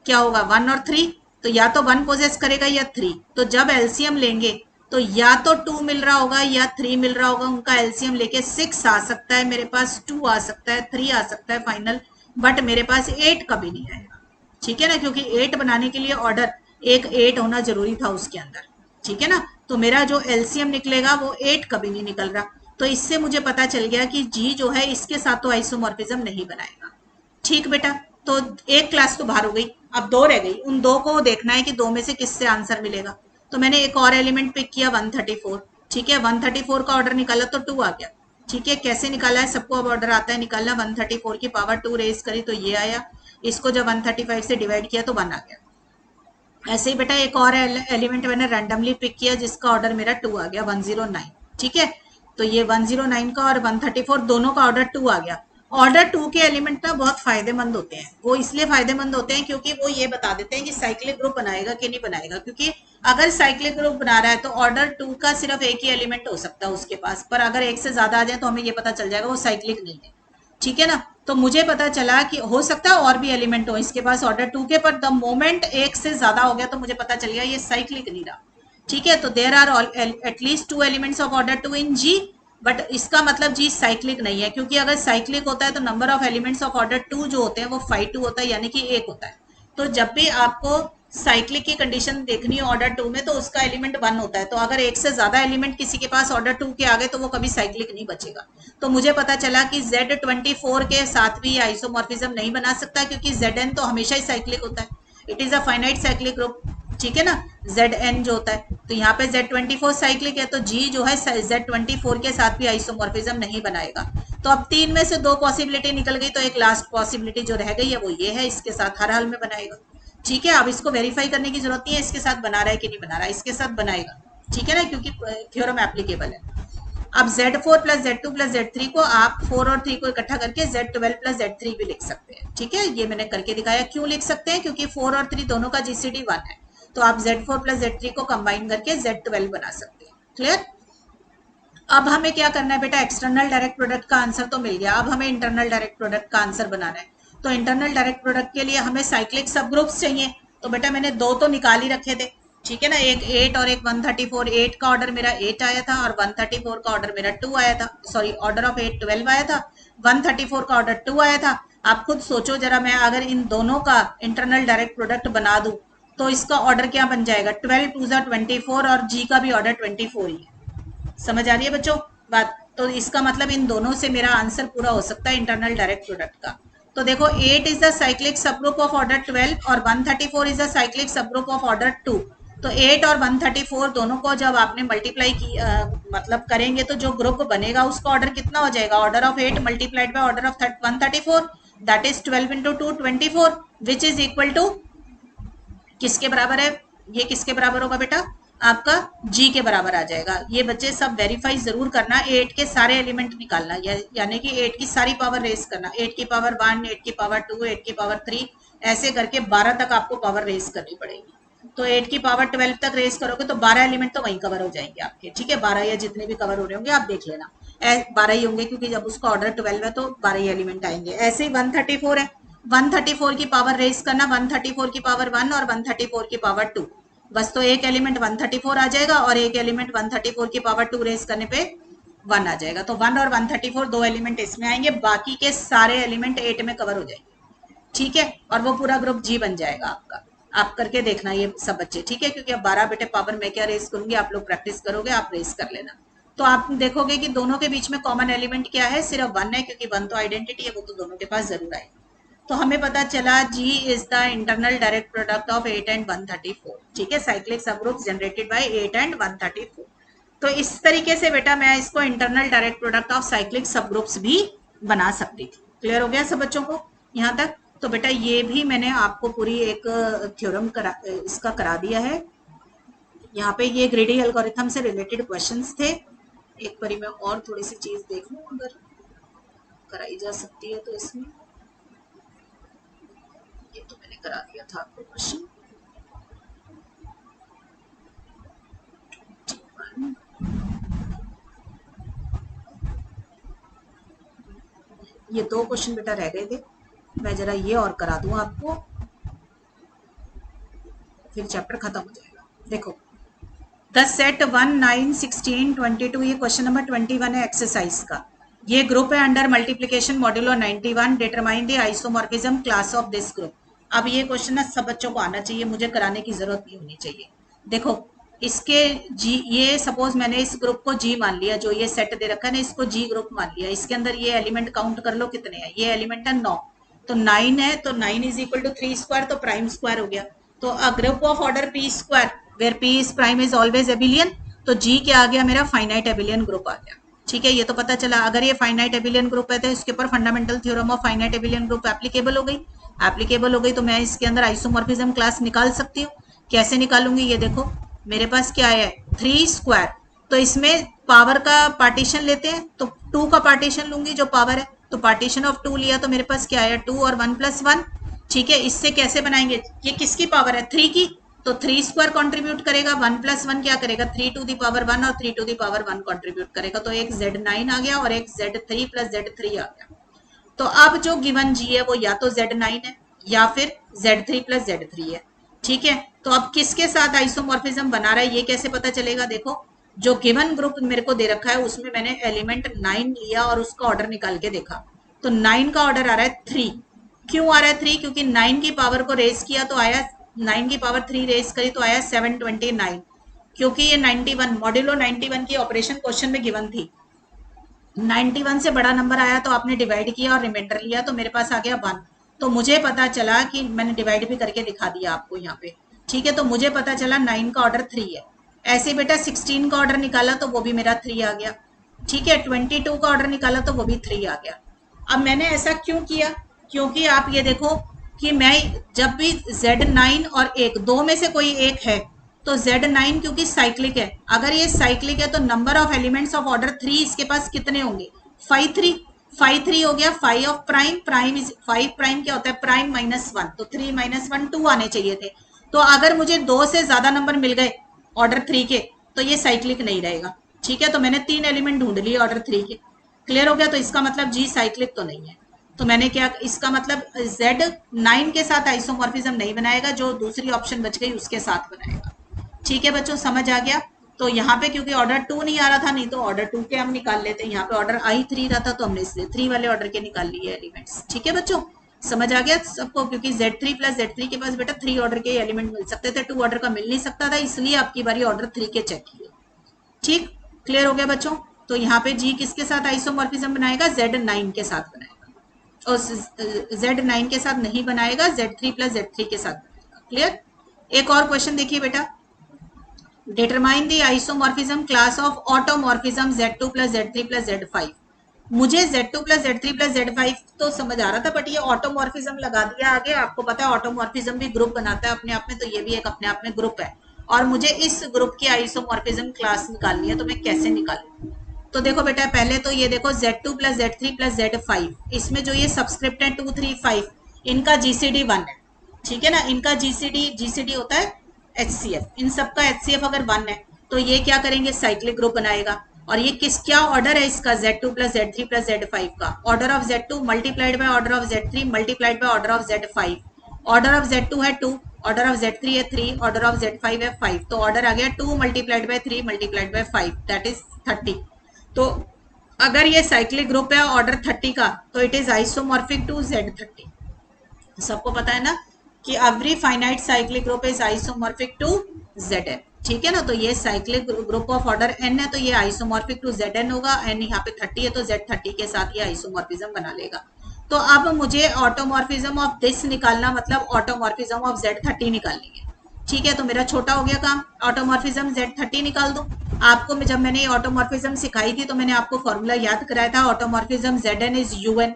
क्या होगा 1 और 3। तो या तो 1 पोजेस करेगा या 3। तो जब एलसीएम लेंगे तो या तो 2 मिल रहा होगा या 3 मिल रहा होगा, उनका एलसीएम लेके 6 आ सकता है मेरे पास, 2 आ सकता है, 3 आ सकता है फाइनल, बट मेरे पास 8 कभी नहीं आएगा, ठीक है ना, क्योंकि 8 बनाने के लिए ऑर्डर एक 8 होना जरूरी था उसके अंदर, ठीक है ना। तो मेरा जो एलसीएम निकलेगा वो 8 कभी नहीं निकल रहा। तो इससे मुझे पता चल गया कि जी जो है इसके साथ तो आइसोमॉर्फिज्म नहीं बनाएगा, ठीक बेटा। तो एक क्लास तो बाहर हो गई, अब 2 रह गई, उन 2 को देखना है कि 2 में से किससे आंसर मिलेगा। तो मैंने एक और एलिमेंट पिक किया 134, ठीक है। 134 का ऑर्डर निकाला तो 2 आ गया, ठीक है। कैसे निकाला है, सबको अब ऑर्डर आता है निकालना। 134 की पावर 2 रेज करी तो ये आया, इसको जब 135 से डिवाइड किया तो 1 आ गया। ऐसे ही बेटा एक और एलिमेंट मैंने रैंडमली पिक किया जिसका ऑर्डर मेरा 2 आ गया, 109, ठीक है। तो ये 109 का और 134 दोनों का ऑर्डर 2 आ गया। ऑर्डर 2 के एलिमेंट ना बहुत फायदेमंद होते हैं, वो इसलिए फायदेमंद होते हैं क्योंकि वो ये बता देते हैं कि साइक्लिक ग्रुप बनाएगा कि नहीं बनाएगा। क्योंकि अगर साइक्लिक ग्रुप बना रहा है तो ऑर्डर 2 का सिर्फ एक ही एलिमेंट हो सकता है उसके पास, पर अगर एक से ज्यादा आ जाए तो हमें ये पता चल जाएगा वो साइक्लिक नहीं है, ठीक है ना। तो मुझे पता चला कि हो सकता है और भी एलिमेंट हो इसके पास ऑर्डर 2 के, पर द मोमेंट एक से ज्यादा हो गया तो मुझे पता चल गया ये साइक्लिक नहीं रहा, ठीक है। तो there are at least 2 elements of order 2 in G, but इसका मतलब जी साइक्लिक नहीं है, क्योंकि अगर साइक्लिक होता है तो number of elements of order 2 जो होते हैं वो 5 होता है, यानी कि 1 होता है। तो जब भी आपको साइक्लिक की कंडीशन देखनी है ऑर्डर 2 में तो उसका एलिमेंट 1 होता है। तो अगर एक से ज्यादा एलिमेंट किसी के पास ऑर्डर 2 के आ गए तो वो कभी साइक्लिक नहीं बचेगा। तो मुझे पता चला कि Z24 के साथ भी आइसोमॉर्फिज्म नहीं बना सकता, क्योंकि Zn तो हमेशा ही साइक्लिक होता है, it is a finite cyclic group, ठीक है ना। Zn जो होता है, तो यहाँ पे Z24 साइक्लिक है, तो G जो है Z24 के साथ भी आइसोमॉर्फिज्म नहीं बनाएगा। तो अब 3 में से 2 पॉसिबिलिटी निकल गई, तो एक लास्ट पॉसिबिलिटी जो रह गई है वो ये है, इसके साथ हर हाल में बनाएगा, ठीक है। अब इसको वेरीफाई करने की जरूरत नहीं है इसके साथ बना रहा है कि नहीं बना रहा है, इसके साथ बनाएगा, ठीक है ना, क्योंकि थ्योरम एप्लीकेबल है। अब Z4 plus Z2 plus Z3 को आप 4 और 3 को इकट्ठा करके Z12 प्लस Z3 भी लिख सकते हैं, ठीक है। ये मैंने करके दिखाया। क्यों लिख सकते हैं, क्योंकि 4 और 3 दोनों का GCD 1 है, तो आप Z4 प्लस Z3 को कंबाइन करके Z12 बना सकते हैं, क्लियर। अब हमें क्या करना है बेटा, एक्सटर्नल डायरेक्ट प्रोडक्ट का आंसर तो मिल गया, अब हमें इंटरनल डायरेक्ट प्रोडक्ट का आंसर बनाना है। तो इंटरनल डायरेक्ट प्रोडक्ट के लिए हमें साइक्लिक सब ग्रुप्स चाहिए। तो बेटा मैंने दो तो निकाल ही रखे थे, ठीक है ना, एक 8 और एक 134। 8 का ऑर्डर मेरा 8 आया था और 134 का ऑर्डर मेरा 2 आया था, सॉरी ऑर्डर ऑफ 8 12 आया था, 134 का ऑर्डर 2 आया था। आप खुद सोचो जरा, मैं अगर इन दोनों का इंटरनल डायरेक्ट प्रोडक्ट बना दूं तो इसका ऑर्डर क्या बन जाएगा, 12 2 24 और जी का भी ऑर्डर 24 ही है। समझ आ रही है बच्चों बात? तो इसका मतलब इन दोनों से मेरा आंसर पूरा हो सकता है इंटरनल डायरेक्ट प्रोडक्ट का। तो देखो 8 is the cyclic subgroup of order 12 और 134 is the cyclic subgroup of order 2। तो 8 और 134 दोनों को जब आपने मल्टीप्लाई की मतलब करेंगे तो जो ग्रुप बनेगा उसका ऑर्डर कितना हो जाएगा, order of 8 multiplied by order of 134, that is 12 into 2 24, which is equal to किसके बराबर है, ये किसके बराबर होगा बेटा, आपका जी के बराबर आ जाएगा। ये बच्चे सब वेरीफाई जरूर करना, 8 के सारे एलिमेंट निकालना, यानी कि 8 की सारी पावर रेस करना, 8 की पावर 1, 8 की पावर 2, 8 की पावर 3, ऐसे करके 12 तक आपको पावर रेस करनी पड़ेगी। तो 8 की पावर 12 तक रेस करोगे तो 12 एलिमेंट तो वहीं कवर हो जाएंगे आपके, ठीक है, 12 या जितने भी कवर हो रहे होंगे आप देख लेना, 12 ही होंगे क्योंकि जब उसका ऑर्डर 12 है तो 12 ही एलिमेंट आएंगे। ऐसे ही 134 है, 134 की पावर रेस करना, 134 की पावर 1 और 134 की पावर 2, बस तो एक एलिमेंट 134 आ जाएगा और एक एलिमेंट 134 की पावर 2 रेस करने पे 1 आ जाएगा। तो 1 और 134 दो एलिमेंट इसमें आएंगे, बाकी के सारे एलिमेंट 8 में कवर हो जाएंगे, ठीक है, और वो पूरा ग्रुप जी बन जाएगा आपका। आप करके देखना ये सब बच्चे, ठीक है, क्योंकि अब 12 बेटे पावर मैं क्या रेस करूंगी, आप लोग प्रैक्टिस करोगे, आप रेस कर लेना। तो आप देखोगे कि दोनों के बीच में कॉमन एलिमेंट क्या है, सिर्फ 1 है, क्योंकि 1 तो आइडेंटिटी है, वो तो दोनों के पास जरूर आएगा। तो हमें पता चला G is the internal direct product of 8 and 134, ठीक है, cyclic subgroup generated by 8 and 134। तो इस तरीके से बेटा मैं इसको internal direct product of cyclic सब ग्रुप्स भी बना सकती थी। क्लियर हो गया सब बच्चों को यहाँ तक? तो बेटा ये भी मैंने आपको पूरी एक थ्योरम इसका करा दिया है। यहाँ पे ये ग्रेडी एल्गोरिथम से रिलेटेड क्वेश्चंस थे। एक बारी मैं और थोड़ी सी चीज देख लूं अगर कराई जा सकती है तो इसमें, ये तो मैंने करा दिया था आपको क्वेश्चन। ये दो क्वेश्चन बेटा रह गए थे, मैं जरा ये और करा दूं आपको, फिर चैप्टर खत्म हो जाएगा। देखो द सेट 1 9 16 22, ये क्वेश्चन नंबर 21 है एक्सरसाइज का। ये ग्रुप है under multiplication modulo 91, determine the isomorphism class of this group. अब ये क्वेश्चन ना सब बच्चों को आना चाहिए, मुझे कराने की जरूरत नहीं होनी चाहिए। देखो इसके जी, ये सपोज मैंने इस ग्रुप को जी मान लिया, जो ये सेट दे रखा है ना इसको जी ग्रुप मान लिया, इसके अंदर ये एलिमेंट काउंट कर लो कितने हैं, ये एलिमेंट है 9, तो 9 है, तो 9 इज इक्वल टू 3 स्क्वायर, तो प्राइम स्क्वायर हो गया। तो a group of order P square where P is prime is always abelian, तो जी क्या आ गया मेरा, फाइनाइट एबिलियन ग्रुप आ गया, ठीक है, ये तो पता चला। अगर ये फाइनाइट एबिलियन ग्रुप है तो इसके ऊपर fundamental theorem of finite abelian group applicable हो गई। एप्लीकेबल हो गई तो मैं इसके अंदर आइसोमॉर्फिज्म क्लास निकाल सकती हूँ। कैसे निकालूंगी, ये देखो मेरे पास क्या है 3 स्क्वायर, तो इसमें पावर का पार्टीशन लेते हैं, तो 2 का पार्टीशन लूंगी जो पावर है, तो पार्टीशन ऑफ 2 लिया तो मेरे पास क्या आया 2 और 1 + 1, ठीक है। इससे कैसे बनाएंगे, ये किसकी पावर है 3 की, तो 3 स्क्वायर कंट्रीब्यूट करेगा, 1 + 1 क्या करेगा 3 टू द पावर 1 और 3 टू द पावर 1 कंट्रीब्यूट करेगा, तो एक Z9 आ गया और एक Z3 + Z3 आ गया। तो अब जो गिवन जी है वो या तो Z9 है या फिर Z3 + Z3 है, ठीक है। तो अब किसके साथ आइसोमॉर्फिज्म बना रहा है ये कैसे पता चलेगा, देखो जो गिवन ग्रुप मेरे को दे रखा है उसमें मैंने एलिमेंट 9 लिया और उसका ऑर्डर निकाल के देखा, तो 9 का ऑर्डर आ रहा है 3। क्यों आ रहा है 3, क्योंकि 9 की पावर को रेस किया तो आया, 9 की पावर 3 रेस करी तो आया 729, क्योंकि ये 91 मॉड्यूलो 91 की ऑपरेशन क्वेश्चन में गिवन थी। 91 से बड़ा नंबर आया तो आपने डिवाइड किया और रिमाइंडर लिया, तो मेरे पास आ गया 1। तो मुझे पता चला कि मैंने डिवाइड भी करके दिखा दिया आपको यहाँ पे, ठीक है। तो मुझे पता चला 9 का ऑर्डर 3 है। ऐसे बेटा 16 का ऑर्डर निकाला तो वो भी मेरा 3 आ गया, ठीक है। 22 का ऑर्डर निकाला तो वो भी 3 आ गया। अब मैंने ऐसा क्यों किया, क्योंकि आप ये देखो कि मैं जब भी Z9 और 1 दो में से कोई एक है तो Z9 क्योंकि साइक्लिक है, अगर ये साइक्लिक है तो number of elements of order 3 इसके पास कितने होंगे 5 3 हो गया, 5 of prime, prime is 5 prime क्या होता है प्राइम -1, तो 3 - 1 2 आने चाहिए थे। तो अगर मुझे 2 से ज्यादा नंबर मिल गए ऑर्डर 3 के तो ये साइक्लिक नहीं रहेगा, ठीक है, तो मैंने 3 एलिमेंट ढूंढ लिए ऑर्डर 3 के। क्लियर हो गया? तो इसका मतलब जी साइक्लिक तो नहीं है। तो मैंने क्या, इसका मतलब Z9 के साथ आइसोमॉर्फिज्म नहीं बनाएगा, जो दूसरी ऑप्शन बच गई उसके साथ बनाएगा। ठीक है बच्चों, समझ आ गया? तो यहाँ पे क्योंकि ऑर्डर 2 नहीं आ रहा था, नहीं तो ऑर्डर 2 के हम निकाल लेते हैं। यहाँ पे ऑर्डर I3 रहा था, तो हमने इसलिए 3 वाले ऑर्डर के निकाल लिए एलिमेंट्स। ठीक है बच्चों, समझ आ गया सबको? क्योंकि Z3 प्लस Z3 के पास बेटा 3 ऑर्डर के एलिमेंट मिल सकते थे, 2 ऑर्डर का मिल नहीं सकता था, इसलिए आपकी बारी ऑर्डर 3 के चेक किए। ठीक, क्लियर हो गया बच्चों? तो यहाँ पे जी किसके साथ आइसोमॉर्फिज्म बनाएगा? Z9 के साथ बनाएगा। और Z9 के साथ नहीं बनाएगा, Z3 प्लस Z3 के साथ बनाएगा। क्लियर? एक और क्वेश्चन देखिए बेटा, determine the isomorphism class of automorphism Z2 plus Z3 plus Z5। मुझे Z2 plus Z3 plus Z5 तो समझ आ रहा था, बट ये ऑटोमॉर्फिज्म लगा दिया आगे। आपको पता है ऑटोमॉर्फिज्म भी ग्रुप बनाता है अपने आप में, तो ये भी एक अपने आप में ग्रुप है, और मुझे इस ग्रुप की आइसोमॉर्फिज्म क्लास निकालनी है। तो मैं कैसे निकालूं? तो देखो बेटा, पहले तो ये देखो Z2 plus Z3 plus Z5, इसमें जो ये सब्सक्रिप्ट है 2 3 5, इनका GCD 1 है। ठीक है ना, इनका GCD होता है HCF, इन सबका HCF अगर 1 है तो ये क्या करेंगे? साइक्लिक ग्रुप बनाएगा। और ये क्या ऑर्डर है इसका? Z2 plus Z3 plus Z5 का order of Z2 multiplied by order of Z3 multiplied by order of Z5। Order of Z2 है 2, ऑर्डर ऑफ Z3 है 3, ऑर्डर ऑफ Z5 है 5। तो ऑर्डर आ गया 2 multiplied by 3 multiplied by 5, that is 30। तो अगर ये साइक्लिक ग्रुप है ऑर्डर 30 का, तो it is isomorphic to Z30। सबको पता है ना कि every finite cyclic group is isomorphic to Zn। ठीक है ना, तो ये cyclic group of order n है, तो ये आइसोमॉर्फिक टू Zn होगा। n यहाँ पे 30 है, तो Z30 के साथ ये आइसोमॉर्फिज्म बना लेगा। तो अब मुझे ऑटोमॉर्फिज्म ऑफ दिस निकालना, मतलब ऑटोमॉर्फिज्म ऑफ Z30 निकालनी है। ठीक है, तो मेरा छोटा हो गया काम, ऑटोमॉर्फिज्म Z30 निकाल दो। आपको जब मैंने ऑटोमॉर्फिज्म सिखाई थी तो मैंने आपको फॉर्मूला याद कराया था, ऑटोमॉर्फिज्म Zn इज UN।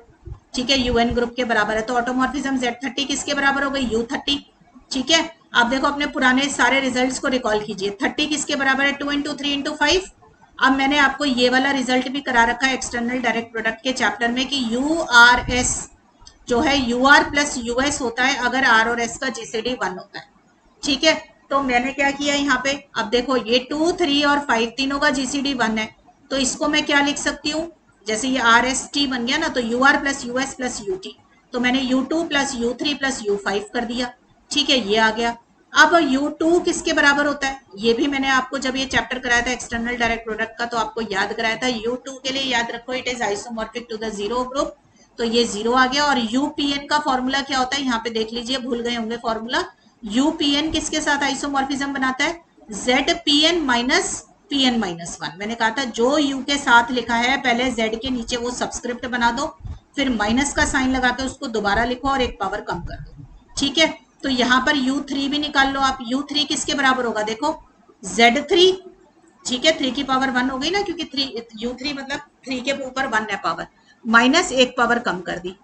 ठीक है, UN ग्रुप के बराबर है, तो ऑटोमॉर्फिज्म Z30 किसके बराबर हो गई? U30। ठीक है, आप देखो अपने पुराने सारे रिजल्ट्स को रिकॉल कीजिए। 30 किसके बराबर है? 2 इंटू 3 इंटू 5। अब मैंने आपको ये वाला रिजल्ट भी करा रखा है एक्सटर्नल डायरेक्ट प्रोडक्ट के चैप्टर में कि URS जो है UR प्लस US होता है अगर R और S का GCD 1 होता है। ठीक है, तो मैंने क्या किया यहाँ पे, अब देखो ये 2 3 और 5 तीनों का GCD 1 है, तो इसको मैं क्या लिख सकती हूँ? जैसे ये RST बन गया ना, तो UR plus US plus UT, तो मैंने U2 plus U3 plus U5 कर दिया। ठीक है, ये आ गया। अब U2 किसके बराबर होता है? ये भी मैंने आपको जब ये चैप्टर कराया था एक्सटर्नल डायरेक्ट प्रोडक्ट का, तो आपको याद कराया था। U2 के लिए याद रखो, it is isomorphic to the zero group, तो ये 0 आ गया। और UPN का फॉर्मूला क्या होता है? यहाँ पे देख लीजिए, भूल गए होंगे फॉर्मूला। UPN किसके साथ आइसोमॉर्फिज्म बनाता है? ZPN minus PN minus 1। मैंने कहा था जो U के साथ लिखा है पहले Z के नीचे वो सब्सक्रिप्ट बना दो, फिर माइनस का साइन लगा के उसको दोबारा लिखो और एक पावर कम कर दो। ठीक है, तो यहाँ पर U3 भी निकाल लो आप। U3 किसके बराबर होगा? देखो Z3। ठीक है, 3 की पावर 1 हो गई ना, क्योंकि U3 मतलब 3 के ऊपर 1 है पावर, माइनस एक पावर कम कर दी।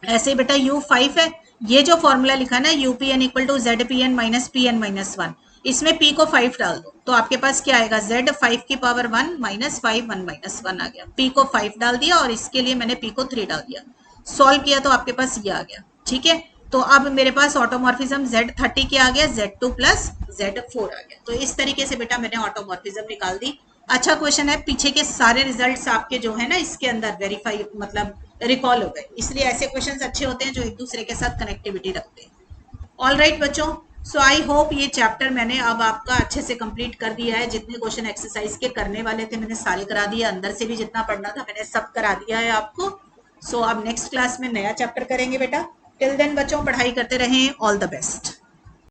ऐसे बेटा U5 है, ये जो फॉर्मूला लिखा ना UPN equal to ZPN minus PN minus 1, इसमें P को 5 डाल दो, तो आपके पास क्या आएगा? Z 5 की पावर 1 माइनस 5 1 माइनस 1 आ गया। P को 5 डाल दिया और इसके लिए मैंने P को 3 डाल दिया, सॉल्व किया तो आपके पास ये आ गया। ठीक है, तो अब मेरे पास ऑटोमॉर्फिज्म Z30 क्या आ गया? Z2 प्लस Z4 आ गया। तो इस तरीके से बेटा मैंने ऑटोमॉर्फिज्म निकाल दी। अच्छा क्वेश्चन है, पीछे के सारे रिजल्ट्स आपके जो है ना इसके अंदर वेरीफाई मतलब रिकॉल हो गए, इसलिए ऐसे क्वेश्चंस अच्छे होते हैं जो एक दूसरे के साथ कनेक्टिविटी रखते हैं। ऑल राइट बच्चों, सो आई होप ये चैप्टर मैंने अब आपका अच्छे से कंप्लीट कर दिया है। जितने क्वेश्चन एक्सरसाइज के करने वाले थे मैंने सारे करा दिए, अंदर से भी जितना पढ़ना था मैंने सब करा दिया है आपको। सो अब नेक्स्ट क्लास में नया चैप्टर करेंगे बेटा। टिल देन बच्चों पढ़ाई करते रहें। All the best.